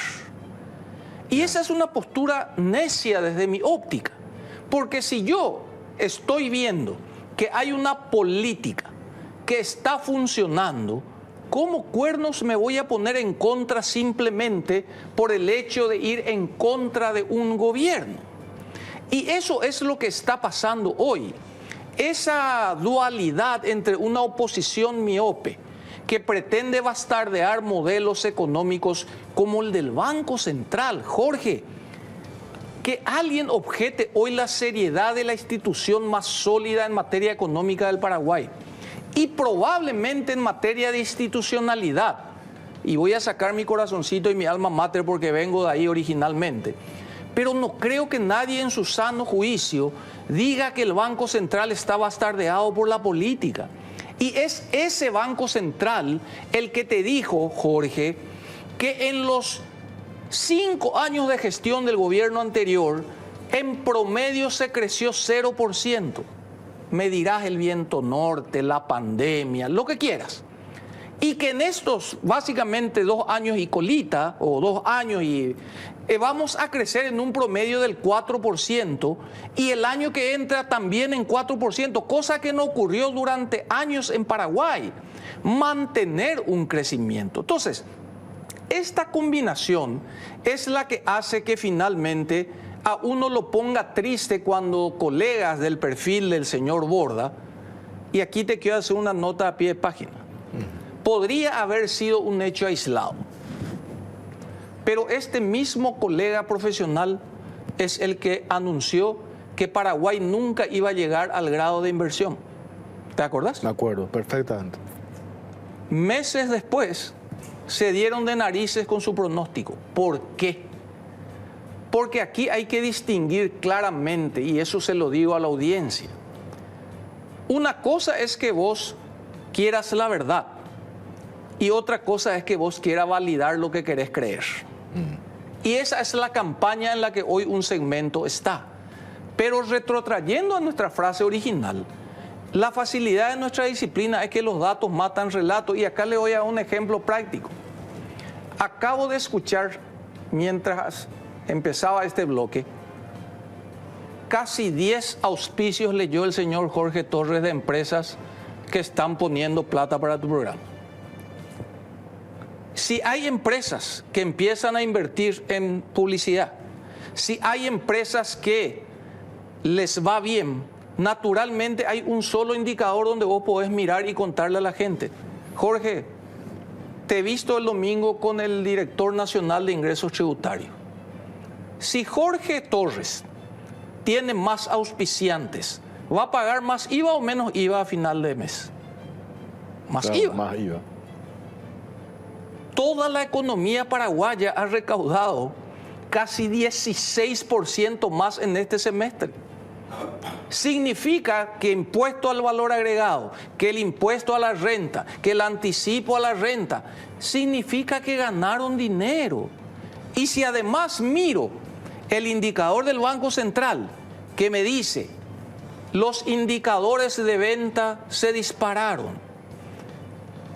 Y esa es una postura necia desde mi óptica, porque si yo estoy viendo que hay una política que está funcionando, ¿cómo cuernos me voy a poner en contra simplemente por el hecho de ir en contra de un gobierno? Y eso es lo que está pasando hoy. Esa dualidad entre una oposición miope que pretende bastardear modelos económicos como el del Banco Central. Jorge, que alguien objete hoy la seriedad de la institución más sólida en materia económica del Paraguay y probablemente en materia de institucionalidad. Y voy a sacar mi corazoncito y mi alma mater porque vengo de ahí originalmente. Pero no creo que nadie en su sano juicio diga que el Banco Central está bastardeado por la política. Y es ese Banco Central el que te dijo, Jorge, que en los 5 años de gestión del gobierno anterior, en promedio se creció 0%. Me dirás el viento norte, la pandemia, lo que quieras. Y que en estos básicamente 2 años y colita, o 2 años y vamos a crecer en un promedio del 4% y el año que entra también en 4%, cosa que no ocurrió durante años en Paraguay, mantener un crecimiento. Entonces, esta combinación es la que hace que finalmente a uno lo ponga triste cuando colegas del perfil del señor Borda, y aquí te quiero hacer una nota a pie de página, podría haber sido un hecho aislado. Pero este mismo colega profesional es el que anunció que Paraguay nunca iba a llegar al grado de inversión. ¿Te acordás? Me acuerdo, perfectamente. Meses después se dieron de narices con su pronóstico. ¿Por qué? Porque aquí hay que distinguir claramente, y eso se lo digo a la audiencia. Una cosa es que vos quieras la verdad y otra cosa es que vos quieras validar lo que querés creer. Y esa es la campaña en la que hoy un segmento está. Pero retrotrayendo a nuestra frase original, la facilidad de nuestra disciplina es que los datos matan relatos. Y acá le voy a dar un ejemplo práctico. Acabo de escuchar, mientras empezaba este bloque, casi 10 auspicios leyó el señor Jorge Torres de empresas que están poniendo plata para tu programa. Si hay empresas que empiezan a invertir en publicidad, si hay empresas que les va bien, naturalmente hay un solo indicador donde vos podés mirar y contarle a la gente. Jorge, te he visto el domingo con el director nacional de ingresos tributarios. Si Jorge Torres tiene más auspiciantes, ¿va a pagar más IVA o menos IVA a final de mes? Más Claro, IVA. Más IVA. Toda la economía paraguaya ha recaudado casi 16% más en este semestre. Significa que impuesto al valor agregado, que el impuesto a la renta, que el anticipo a la renta, significa que ganaron dinero. Y si además miro el indicador del Banco Central que me dice los indicadores de venta se dispararon.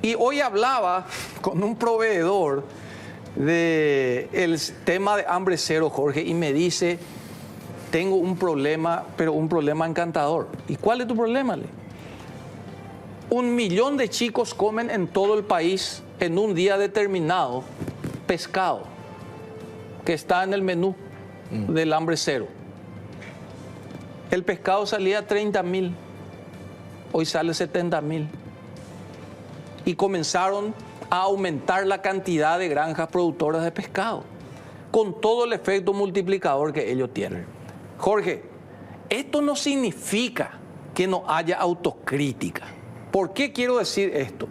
Y hoy hablaba con un proveedor del tema de hambre cero, Jorge, y me dice, tengo un problema, pero un problema encantador. ¿Y cuál es tu problema? 1 millón de chicos comen en todo el país en un día determinado pescado, que está en el menú del hambre cero. El pescado salía 30.000, hoy sale 70.000. Y comenzaron a aumentar la cantidad de granjas productoras de pescado, con todo el efecto multiplicador que ellos tienen. Jorge, esto no significa que no haya autocrítica. ¿Por qué quiero decir esto?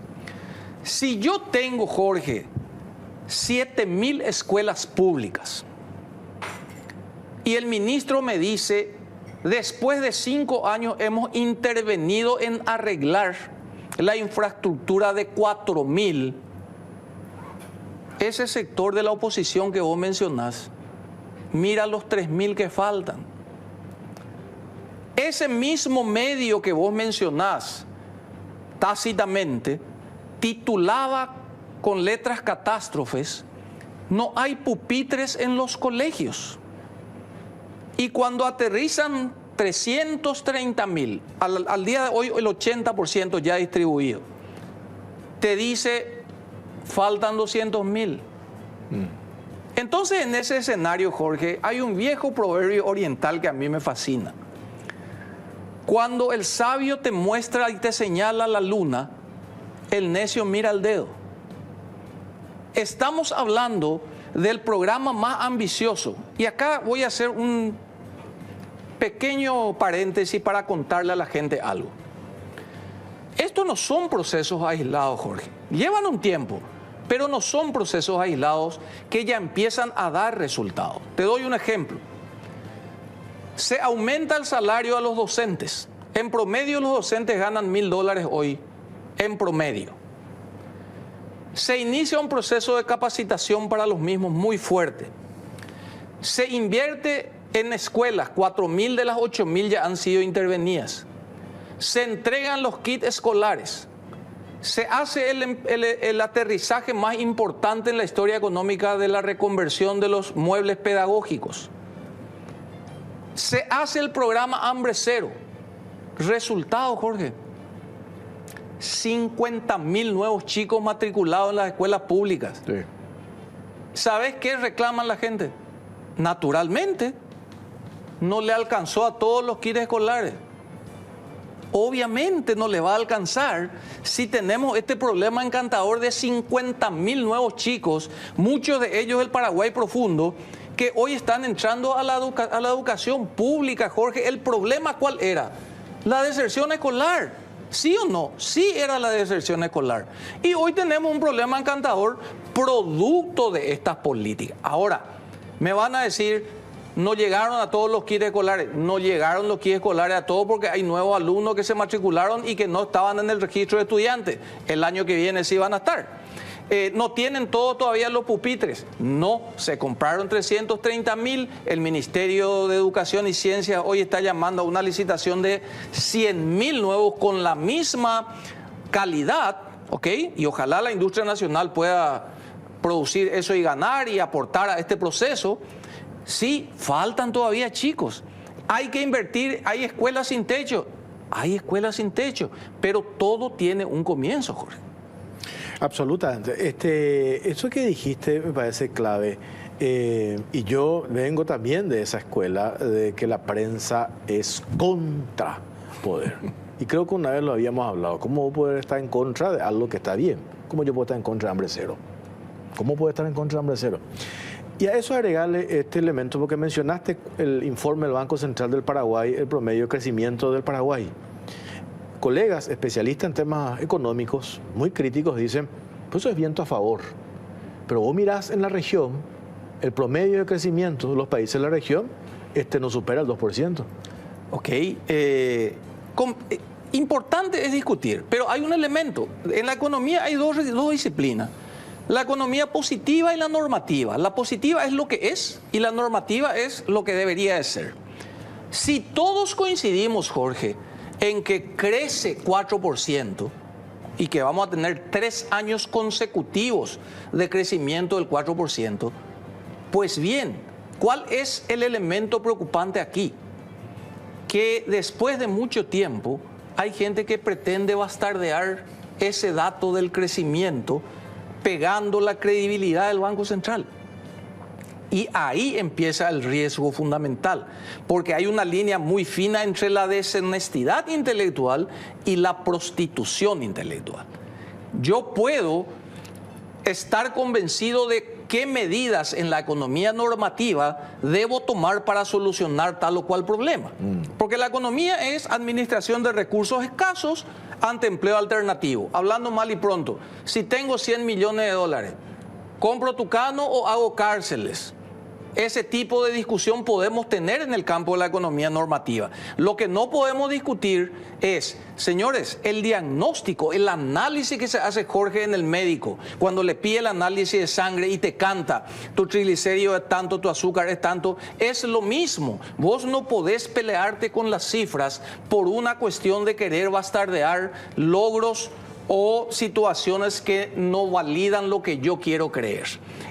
Si yo tengo, Jorge, 7.000 escuelas públicas y el ministro me dice, después de 5 años hemos intervenido en arreglar la infraestructura de 4.000, ese sector de la oposición que vos mencionás, mira los 3.000 que faltan. Ese mismo medio que vos mencionás, tácitamente, titulaba con letras catástrofes, no hay pupitres en los colegios. Y cuando aterrizan 330.000, al día de hoy el 80% ya distribuido, te dice, faltan 200.000. Entonces, en ese escenario, Jorge, hay un viejo proverbio oriental que a mí me fascina. Cuando el sabio te muestra y te señala la luna, el necio mira el dedo. Estamos hablando del programa más ambicioso. Y acá voy a hacer un pequeño paréntesis para contarle a la gente algo. Estos no son procesos aislados, Jorge. Llevan un tiempo, pero no son procesos aislados que ya empiezan a dar resultados. Te doy un ejemplo. Se aumenta el salario a los docentes. En promedio los docentes ganan $1.000 hoy, en promedio. Se inicia un proceso de capacitación para los mismos muy fuerte. Se invierte en escuelas, 4.000 de las 8.000 ya han sido intervenidas. Se entregan los kits escolares. Se hace el aterrizaje más importante en la historia económica de la reconversión de los muebles pedagógicos. Se hace el programa Hambre Cero. Resultado, Jorge, 50.000 nuevos chicos matriculados en las escuelas públicas. Sí. ¿Sabes qué reclaman la gente? Naturalmente, no le alcanzó a todos los kits escolares. Obviamente no le va a alcanzar si tenemos este problema encantador de 50.000 nuevos chicos, muchos de ellos del Paraguay profundo, que hoy están entrando a la educación pública, Jorge. ¿El problema cuál era? La deserción escolar. ¿Sí o no? Sí era la deserción escolar. Y hoy tenemos un problema encantador producto de estas políticas. Ahora, me van a decir, no llegaron a todos los kits escolares. No llegaron los kits escolares a todos porque hay nuevos alumnos que se matricularon y que no estaban en el registro de estudiantes. El año que viene sí van a estar. No tienen todos todavía los pupitres. No, se compraron 330.000. El Ministerio de Educación y Ciencia hoy está llamando a una licitación de 100.000 nuevos con la misma calidad, ¿ok? Y ojalá la industria nacional pueda producir eso y ganar y aportar a este proceso. Sí, faltan todavía chicos. Hay que invertir, hay escuelas sin techo. Hay escuelas sin techo, pero todo tiene un comienzo, Jorge. Absolutamente. Eso que dijiste me parece clave. Y yo vengo también de esa escuela de que la prensa es contra poder. Y creo que una vez lo habíamos hablado. ¿Cómo poder estar en contra de algo que está bien? ¿Cómo yo puedo estar en contra de Hambre Cero? ¿Cómo puedo estar en contra de Hambre Cero? Y a eso agregarle este elemento, porque mencionaste el informe del Banco Central del Paraguay, el promedio de crecimiento del Paraguay. Colegas especialistas en temas económicos, muy críticos, dicen, pues eso es viento a favor. Pero vos mirás en la región, el promedio de crecimiento de los países de la región, no supera el 2%. Ok, importante es discutir, pero hay un elemento. En la economía hay dos disciplinas. La economía positiva y la normativa. La positiva es lo que es y la normativa es lo que debería de ser. Si todos coincidimos, Jorge, en que crece 4% y que vamos a tener 3 años consecutivos de crecimiento del 4%, pues bien, ¿cuál es el elemento preocupante aquí? Que después de mucho tiempo hay gente que pretende bastardear ese dato del crecimiento pegando la credibilidad del Banco Central. Y ahí empieza el riesgo fundamental, porque hay una línea muy fina entre la deshonestidad intelectual y la prostitución intelectual. Yo puedo estar convencido de qué medidas en la economía normativa debo tomar para solucionar tal o cual problema. Porque la economía es administración de recursos escasos ante empleo alternativo. Hablando mal y pronto, si tengo 100 millones de dólares, ¿compro Tucano o hago cárceles? Ese tipo de discusión podemos tener en el campo de la economía normativa. Lo que no podemos discutir es, señores, el diagnóstico, el análisis que se hace Jorge en el médico, cuando le pide el análisis de sangre y te canta, tu triglicérido es tanto, tu azúcar es tanto, es lo mismo. Vos no podés pelearte con las cifras por una cuestión de querer bastardear logros o situaciones que no validan lo que yo quiero creer.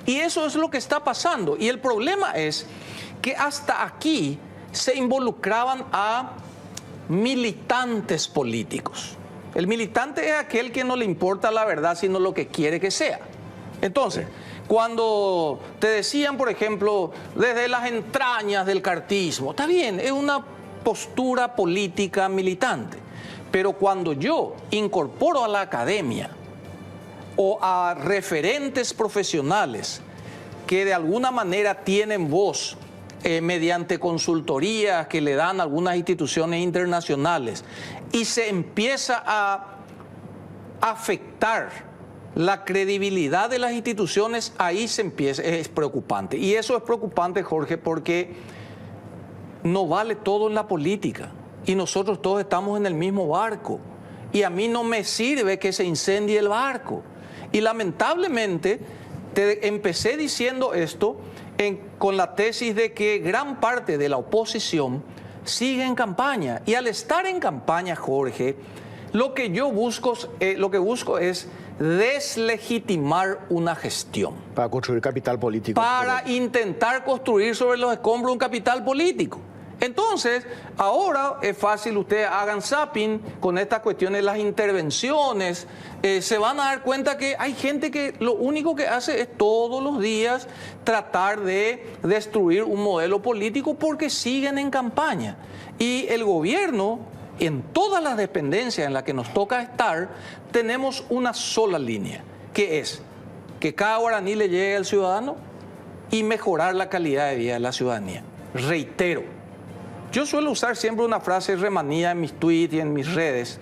Y eso es lo que está pasando. Y el problema es que hasta aquí se involucraban a militantes políticos. El militante es aquel que no le importa la verdad, sino lo que quiere que sea. Entonces, cuando te decían, por ejemplo, desde las entrañas del cartismo, está bien, es una postura política militante. Pero cuando yo incorporo a la academia o a referentes profesionales que de alguna manera tienen voz mediante consultorías que le dan algunas instituciones internacionales y se empieza a afectar la credibilidad de las instituciones, ahí es preocupante. Y eso es preocupante, Jorge, porque no vale todo en la política. Y nosotros todos estamos en el mismo barco. Y a mí no me sirve que se incendie el barco. Y lamentablemente, empecé diciendo esto con la tesis de que gran parte de la oposición sigue en campaña. Y al estar en campaña, Jorge, lo que busco es deslegitimar una gestión. Para construir capital político. Para intentar construir sobre los escombros un capital político. Entonces, ahora es fácil, ustedes hagan zapping con estas cuestiones, las intervenciones, se van a dar cuenta que hay gente que lo único que hace es todos los días tratar de destruir un modelo político porque siguen en campaña. Y el gobierno, en todas las dependencias en las que nos toca estar, tenemos una sola línea, que es que cada guaraní le llegue al ciudadano y mejorar la calidad de vida de la ciudadanía. Reitero. Yo suelo usar siempre una frase remanida en mis tweets y en mis redes.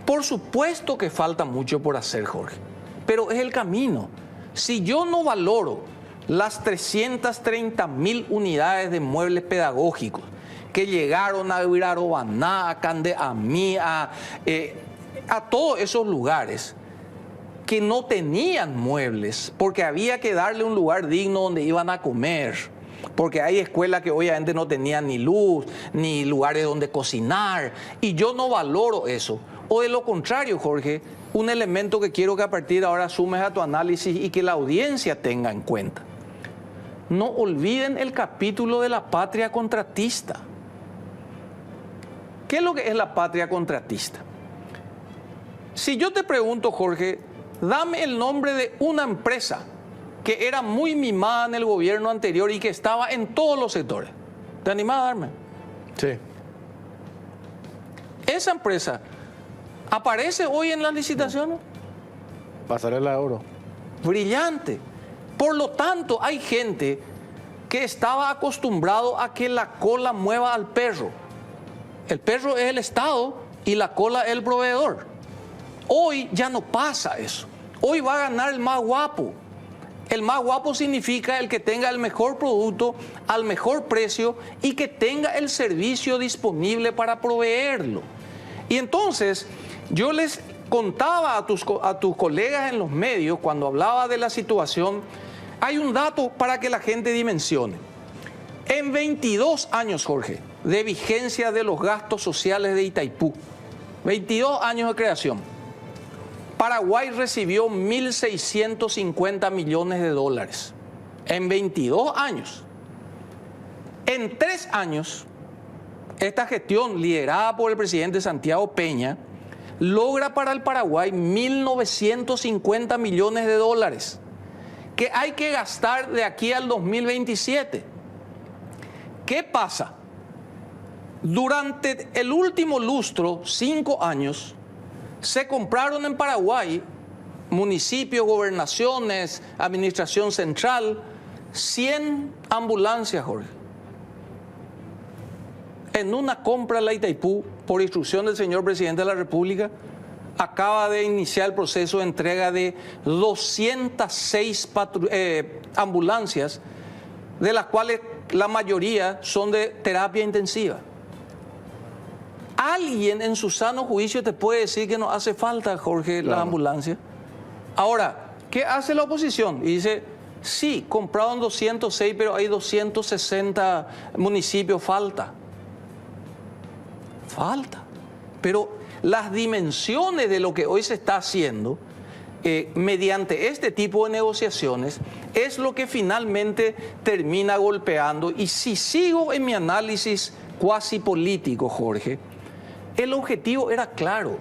Por supuesto que falta mucho por hacer, Jorge, pero es el camino. Si yo no valoro las 330.000 unidades de muebles pedagógicos que llegaron a Virarobaná, a Candeamí, a todos esos lugares que no tenían muebles porque había que darle un lugar digno donde iban a comer, porque hay escuelas que obviamente no tenían ni luz, ni lugares donde cocinar, y yo no valoro eso. O de lo contrario, Jorge, un elemento que quiero que a partir de ahora sumes a tu análisis y que la audiencia tenga en cuenta. No olviden el capítulo de la patria contratista. ¿Qué es lo que es la patria contratista? Si yo te pregunto, Jorge, dame el nombre de una empresa que era muy mimada en el gobierno anterior y que estaba en todos los sectores. ¿Te animás a darme? Sí. Esa empresa aparece hoy en las licitaciones. Pasarela de Oro. Brillante. Por lo tanto, hay gente que estaba acostumbrado a que la cola mueva al perro. El perro es el Estado y la cola es el proveedor. Hoy ya no pasa eso. Hoy va a ganar el más guapo. El más guapo significa el que tenga el mejor producto al mejor precio y que tenga el servicio disponible para proveerlo. Y entonces yo les contaba a tus colegas en los medios cuando hablaba de la situación, hay un dato para que la gente dimensione. En 22 años, Jorge, de vigencia de los gastos sociales de Itaipú, 22 años de creación, Paraguay recibió 1.650 millones de dólares en 22 años. En 3 años, esta gestión liderada por el presidente Santiago Peña logra para el Paraguay 1.950 millones de dólares que hay que gastar de aquí al 2027. ¿Qué pasa? Durante el último lustro, 5 años, se compraron en Paraguay municipios, gobernaciones, administración central, 100 ambulancias, Jorge. En una compra la Itaipú, por instrucción del señor presidente de la República, acaba de iniciar el proceso de entrega de 206 ambulancias, de las cuales la mayoría son de terapia intensiva. ¿Alguien en su sano juicio te puede decir que no hace falta, Jorge, la ambulancia? Ahora, ¿qué hace la oposición? Y dice, sí, compraron 206, pero hay 260 municipios, falta. Pero las dimensiones de lo que hoy se está haciendo mediante este tipo de negociaciones es lo que finalmente termina golpeando. Y si sigo en mi análisis cuasi político, Jorge, el objetivo era claro.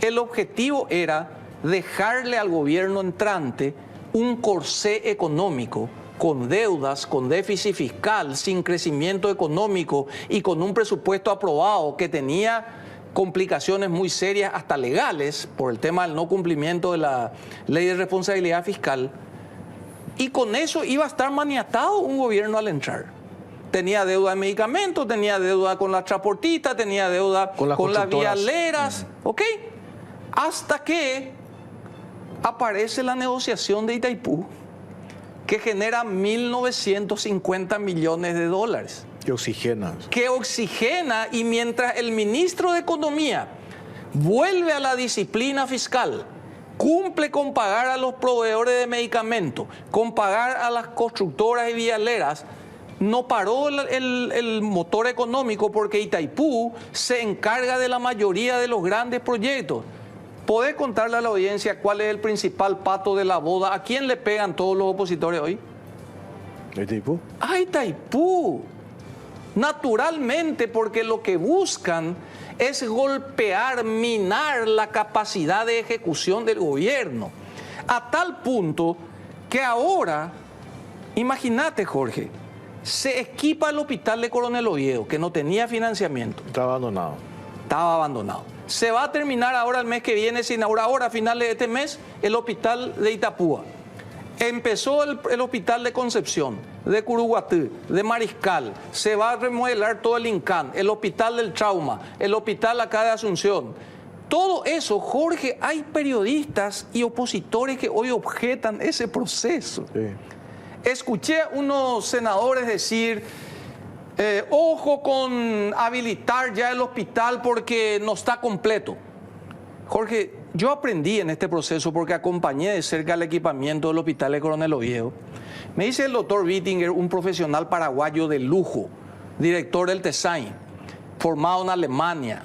El objetivo era dejarle al gobierno entrante un corsé económico con deudas, con déficit fiscal, sin crecimiento económico y con un presupuesto aprobado que tenía complicaciones muy serias, hasta legales, por el tema del no cumplimiento de la ley de responsabilidad fiscal. Y con eso iba a estar maniatado un gobierno al entrar. Tenía deuda de medicamentos, tenía deuda con las transportistas, tenía deuda con las vialeras, ¿ok? Hasta que aparece la negociación de Itaipú, que genera 1.950 millones de dólares. Que oxigena. Que oxigena, y mientras el ministro de Economía vuelve a la disciplina fiscal, cumple con pagar a los proveedores de medicamentos, con pagar a las constructoras y vialeras, no paró el motor económico, porque Itaipú se encarga de la mayoría de los grandes proyectos. ¿Podés contarle a la audiencia cuál es el principal pato de la boda? ¿A quién le pegan todos los opositores hoy? ¿A Itaipú? ¡A Itaipú! Naturalmente, porque lo que buscan es golpear, minar la capacidad de ejecución del gobierno. A tal punto que ahora, imagínate, Jorge, se equipa el hospital de Coronel Oviedo, que no tenía financiamiento. Estaba abandonado. Estaba abandonado. Se va a terminar ahora el mes que viene, se inaugura ahora a finales de este mes, el hospital de Itapúa. Empezó el hospital de Concepción, de Curuguatí, de Mariscal. Se va a remodelar todo el INCAN, el hospital del trauma, el hospital acá de Asunción. Todo eso, Jorge, hay periodistas y opositores que hoy objetan ese proceso. Sí. Escuché a unos senadores decir, ojo con habilitar ya el hospital porque no está completo. Jorge, yo aprendí en este proceso porque acompañé de cerca el equipamiento del hospital de Coronel Oviedo. Me dice el doctor Wittinger, un profesional paraguayo de lujo, director del TESAIN, formado en Alemania.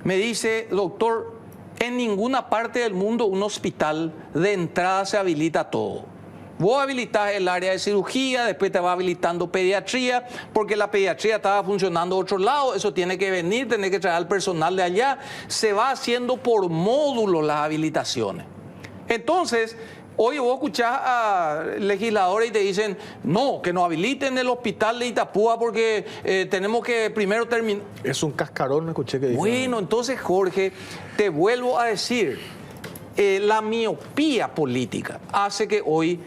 Me dice, doctor, en ninguna parte del mundo un hospital de entrada se habilita todo. Vos habilitás el área de cirugía, después te va habilitando pediatría, porque la pediatría estaba funcionando de otro lado, eso tiene que venir, tiene que traer al personal de allá. Se va haciendo por módulos las habilitaciones. Entonces, hoy vos escuchás a legisladores y te dicen, no, que nos habiliten el hospital de Itapúa porque tenemos que primero terminar. Es un cascarón, escuché que dijo. Bueno, entonces, Jorge, te vuelvo a decir, la miopía política hace que hoy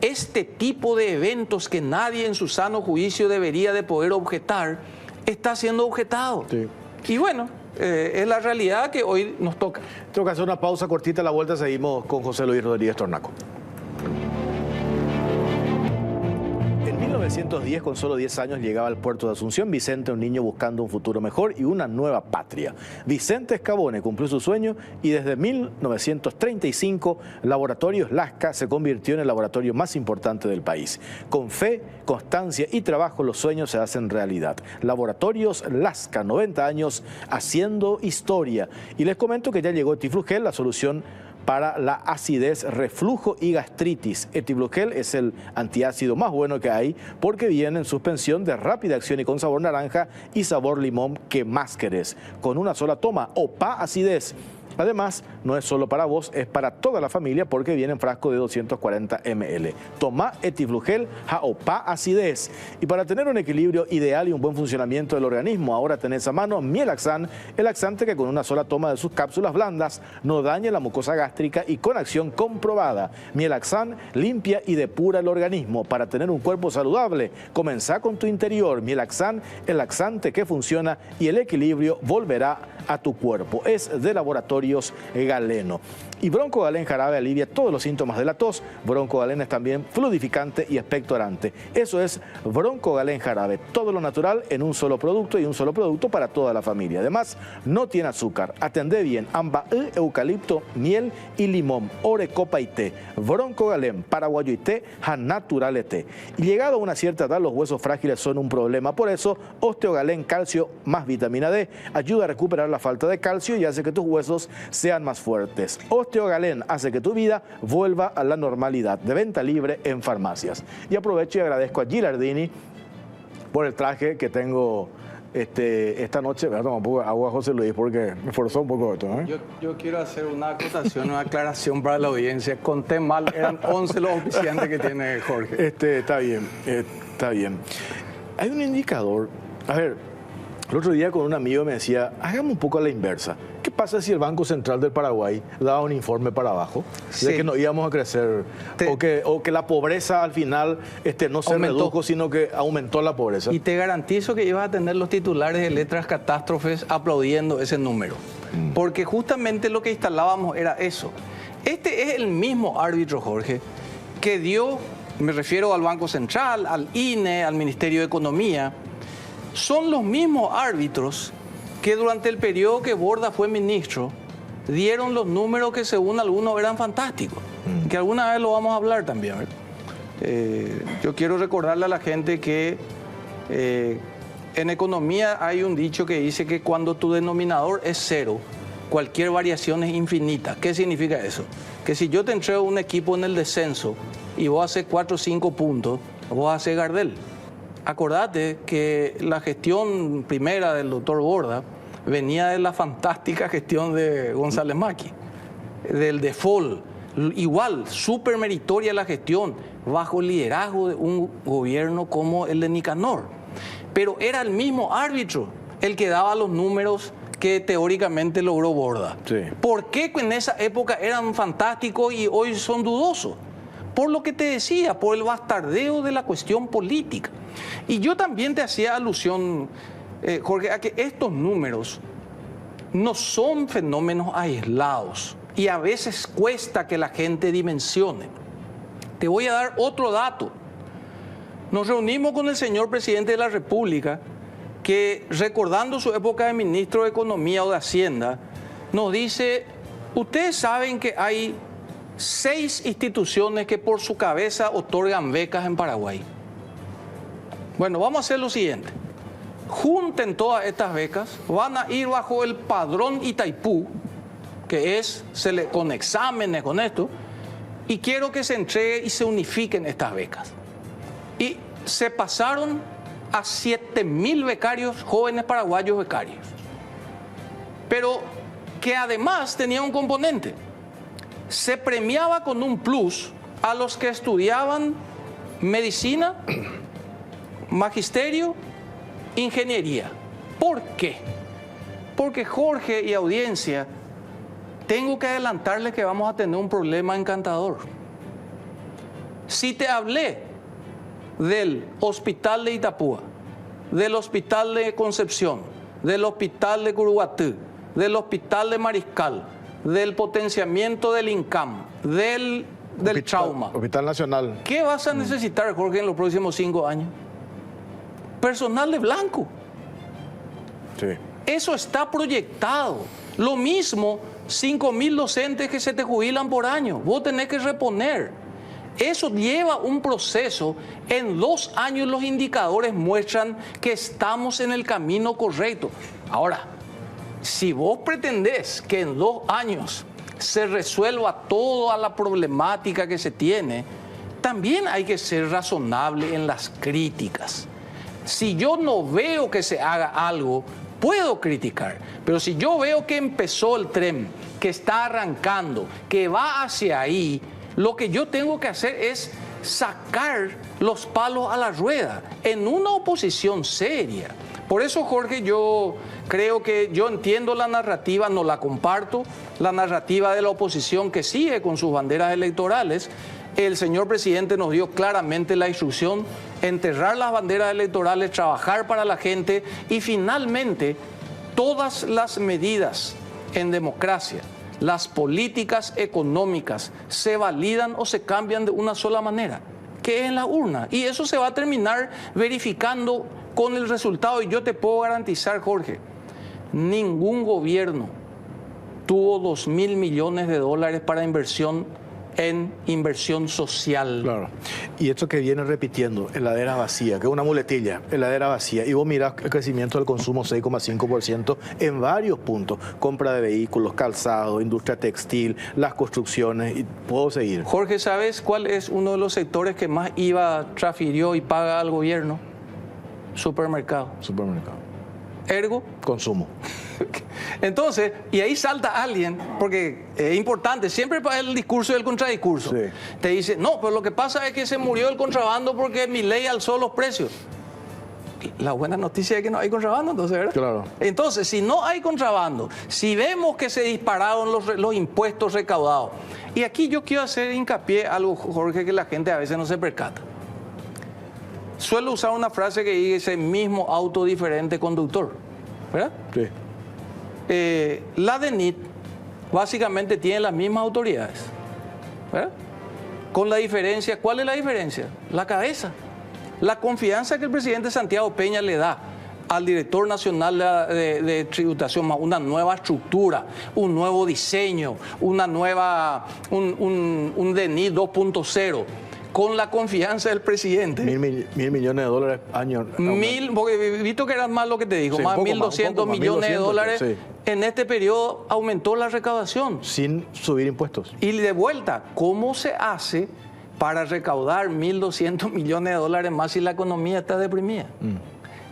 este tipo de eventos que nadie en su sano juicio debería de poder objetar, está siendo objetado. Sí. Y bueno, es la realidad que hoy nos toca. Tengo que hacer una pausa cortita, a la vuelta seguimos con José Luis Rodríguez Tornaco. En 1910, con solo 10 años, llegaba al puerto de Asunción Vicente, un niño buscando un futuro mejor y una nueva patria. Vicente Scabone cumplió su sueño y desde 1935, Laboratorios Lasca se convirtió en el laboratorio más importante del país. Con fe, constancia y trabajo, los sueños se hacen realidad. Laboratorios Lasca, 90 años haciendo historia. Y les comento que ya llegó Etiflugel, la solución para la acidez, reflujo y gastritis. Etiflugel es el antiácido más bueno que hay porque viene en suspensión de rápida acción y con sabor naranja y sabor limón que más querés. Con una sola toma, OPA acidez. Además, no es solo para vos, es para toda la familia porque viene en frasco de 240 ml. Toma Etiflugel, Jaopa acidez. Y para tener un equilibrio ideal y un buen funcionamiento del organismo, ahora tenés a mano Mielaxan, el laxante que con una sola toma de sus cápsulas blandas no daña la mucosa gástrica y con acción comprobada. Mielaxan limpia y depura el organismo. Para tener un cuerpo saludable, comenzá con tu interior. Mielaxan, el laxante que funciona y el equilibrio volverá a tu cuerpo. Es de Laboratorios Galeno. Y Broncogalén jarabe alivia todos los síntomas de la tos. Broncogalén es también fluidificante y expectorante. Eso es Broncogalén jarabe. Todo lo natural en un solo producto y un solo producto para toda la familia. Además, no tiene azúcar. Atendé bien. Amba, eucalipto, miel y limón. Ore, copa y té. Broncogalén, paraguayo y té, naturale té. Y llegado a una cierta edad, los huesos frágiles son un problema. Por eso, Osteogalén calcio más vitamina D ayuda a recuperar la falta de calcio y hace que tus huesos sean más fuertes. Osteogalén hace que tu vida vuelva a la normalidad. De venta libre en farmacias. Y aprovecho y agradezco a Gilardini por el traje que tengo esta noche. Voy a tomar un poco de agua, José Luis, porque me forzó un poco esto. Yo quiero hacer una acotación, una aclaración para la audiencia. Conté mal, eran 11 los oficiantes que tiene Jorge. Está bien, está bien. Hay un indicador. A ver, el otro día con un amigo me decía, hagamos un poco a la inversa. ¿Qué pasa si el Banco Central del Paraguay daba un informe para abajo de que no íbamos a crecer o que la pobreza al final no se redujo, sino que aumentó la pobreza? Y te garantizo que ibas a tener los titulares de Letras Catástrofes aplaudiendo ese número. Porque justamente lo que instalábamos era eso. Este es el mismo árbitro, Jorge, que dio, me refiero al Banco Central, al INE, al Ministerio de Economía. Son los mismos árbitros que durante el periodo que Borda fue ministro dieron los números que según algunos eran fantásticos, que alguna vez lo vamos a hablar también. Yo quiero recordarle a la gente que en economía hay un dicho que dice que cuando tu denominador es cero, cualquier variación es infinita. ¿Qué significa eso? Que si yo te entrego un equipo en el descenso y vos haces 4 o 5 puntos, vos haces Gardel. Acordate que la gestión primera del doctor Borda venía de la fantástica gestión de González Maqui, del default. Igual, súper meritoria la gestión, bajo el liderazgo de un gobierno como el de Nicanor. Pero era el mismo árbitro el que daba los números que teóricamente logró Borda. Sí. ¿Por qué en esa época eran fantásticos y hoy son dudosos? Por lo que te decía, por el bastardeo de la cuestión política. Y yo también te hacía alusión, Jorge, a que estos números no son fenómenos aislados y a veces cuesta que la gente dimensione. Te voy a dar otro dato. Nos reunimos con el señor presidente de la República que, recordando su época de ministro de Economía o de Hacienda, nos dice, ustedes saben que hay 6 instituciones que por su cabeza otorgan becas en Paraguay. Bueno, vamos a hacer lo siguiente. Junten todas estas becas, van a ir bajo el padrón Itaipú, que es con exámenes, con esto, y quiero que se entregue y se unifiquen estas becas. Y se pasaron a 7.000 becarios, jóvenes paraguayos becarios. Pero que además tenía un componente. Se premiaba con un plus a los que estudiaban medicina, magisterio, ingeniería. ¿Por qué? Porque Jorge y audiencia, tengo que adelantarles que vamos a tener un problema encantador. Si te hablé del hospital de Itapúa, del hospital de Concepción, del hospital de Curuguatú, del hospital de Mariscal, del potenciamiento del INCAM, del trauma. Hospital Nacional. ¿Qué vas a necesitar, Jorge, en los próximos 5 años? Personal de blanco. Sí. Eso está proyectado. Lo mismo, 5.000 docentes que se te jubilan por año. Vos tenés que reponer. Eso lleva un proceso. En 2 años los indicadores muestran que estamos en el camino correcto. Ahora, si vos pretendés que en 2 años se resuelva toda la problemática que se tiene, también hay que ser razonable en las críticas. Si yo no veo que se haga algo, puedo criticar, pero si yo veo que empezó el tren, que está arrancando, que va hacia ahí, lo que yo tengo que hacer es sacar los palos a la rueda en una oposición seria. Por eso, Jorge, yo creo que yo entiendo la narrativa, no la comparto, la narrativa de la oposición que sigue con sus banderas electorales. El señor presidente nos dio claramente la instrucción: enterrar las banderas electorales, trabajar para la gente y finalmente todas las medidas en democracia, las políticas económicas se validan o se cambian de una sola manera, que es en la urna. Y eso se va a terminar verificando con el resultado. Y yo te puedo garantizar, Jorge, ningún gobierno tuvo 2.000 millones de dólares para inversión en inversión social. Claro. Y esto que viene repitiendo, heladera vacía, que es una muletilla, heladera vacía. Y vos mirás el crecimiento del consumo 6,5% en varios puntos. Compra de vehículos, calzado, industria textil, las construcciones, y puedo seguir. Jorge, ¿sabes cuál es uno de los sectores que más IVA transfirió y paga al gobierno? Supermercado. Supermercado. Ergo, consumo. Entonces, y ahí salta alguien, porque es importante, siempre para el discurso y el contradiscurso. Sí. Te dice, no, pero lo que pasa es que se murió el contrabando porque Milei alzó los precios. La buena noticia es que no hay contrabando, entonces, ¿verdad? Claro. Entonces, si no hay contrabando, si vemos que se dispararon los impuestos recaudados, y aquí yo quiero hacer hincapié algo, Jorge, que la gente a veces no se percata. Suelo usar una frase que dice mismo auto, diferente conductor, ¿verdad? Sí. La DENIT básicamente tiene las mismas autoridades, ¿verdad? Con la diferencia, ¿cuál es la diferencia? La cabeza. La confianza que el presidente Santiago Peña le da al director nacional de tributación, una nueva estructura, un nuevo diseño, una nueva, un DENIT 2.0. Con la confianza del presidente. $1.000 millones de dólares año. Porque he visto que era más lo que te digo, Sí, más 1.200 millones de dólares. Sí. En este periodo aumentó la recaudación. Sin subir impuestos. Y de vuelta, ¿cómo se hace para recaudar 1.200 millones de dólares más si la economía está deprimida?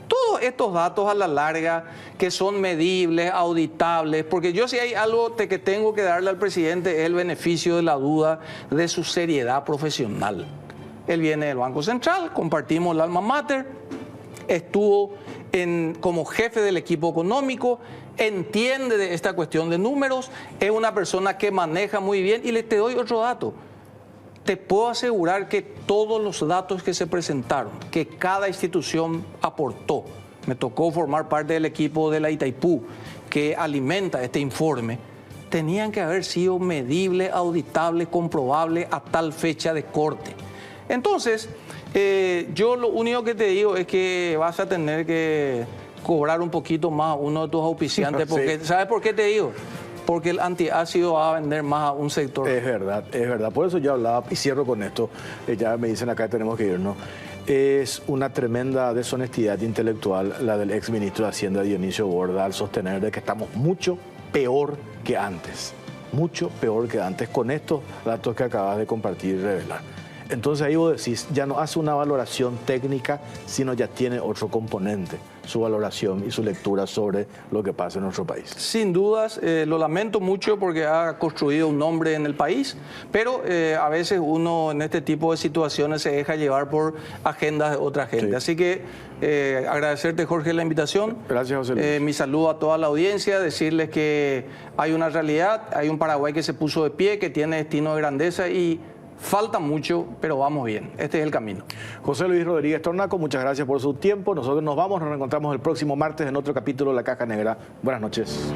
Todos estos datos a la larga que son medibles, auditables, porque yo si hay algo que tengo que darle al presidente es el beneficio de la duda de su seriedad profesional. Él viene del Banco Central, compartimos el alma mater, estuvo como jefe del equipo económico, entiende de esta cuestión de números, es una persona que maneja muy bien. Y te doy otro dato. Te puedo asegurar que todos los datos que se presentaron, que cada institución aportó, me tocó formar parte del equipo de la Itaipú que alimenta este informe, tenían que haber sido medibles, auditables, comprobables a tal fecha de corte. Entonces, yo lo único que te digo es que vas a tener que cobrar un poquito más a uno de tus auspiciantes, porque, sí. ¿Sabes por qué te digo? Porque el antiácido va a vender más a un sector. Es verdad, es verdad. Por eso yo hablaba, y cierro con esto, ya me dicen acá tenemos que irnos. Es una tremenda deshonestidad intelectual la del exministro de Hacienda Dionisio Borda al sostener de que estamos mucho peor que antes. Mucho peor que antes con estos datos que acabas de compartir y revelar. Entonces ahí vos decís, ya no hace una valoración técnica, sino ya tiene otro componente, su valoración y su lectura sobre lo que pasa en nuestro país. Sin dudas, lo lamento mucho porque ha construido un nombre en el país, pero a veces uno en este tipo de situaciones se deja llevar por agendas de otra gente. Sí. Así que agradecerte, Jorge, la invitación. Gracias, José Luis. Mi saludo a toda la audiencia, decirles que hay una realidad, hay un Paraguay que se puso de pie, que tiene destino de grandeza y falta mucho, pero vamos bien. Este es el camino. José Luis Rodríguez Tornaco, muchas gracias por su tiempo. Nosotros nos vamos, nos reencontramos el próximo martes en otro capítulo de La Caja Negra. Buenas noches.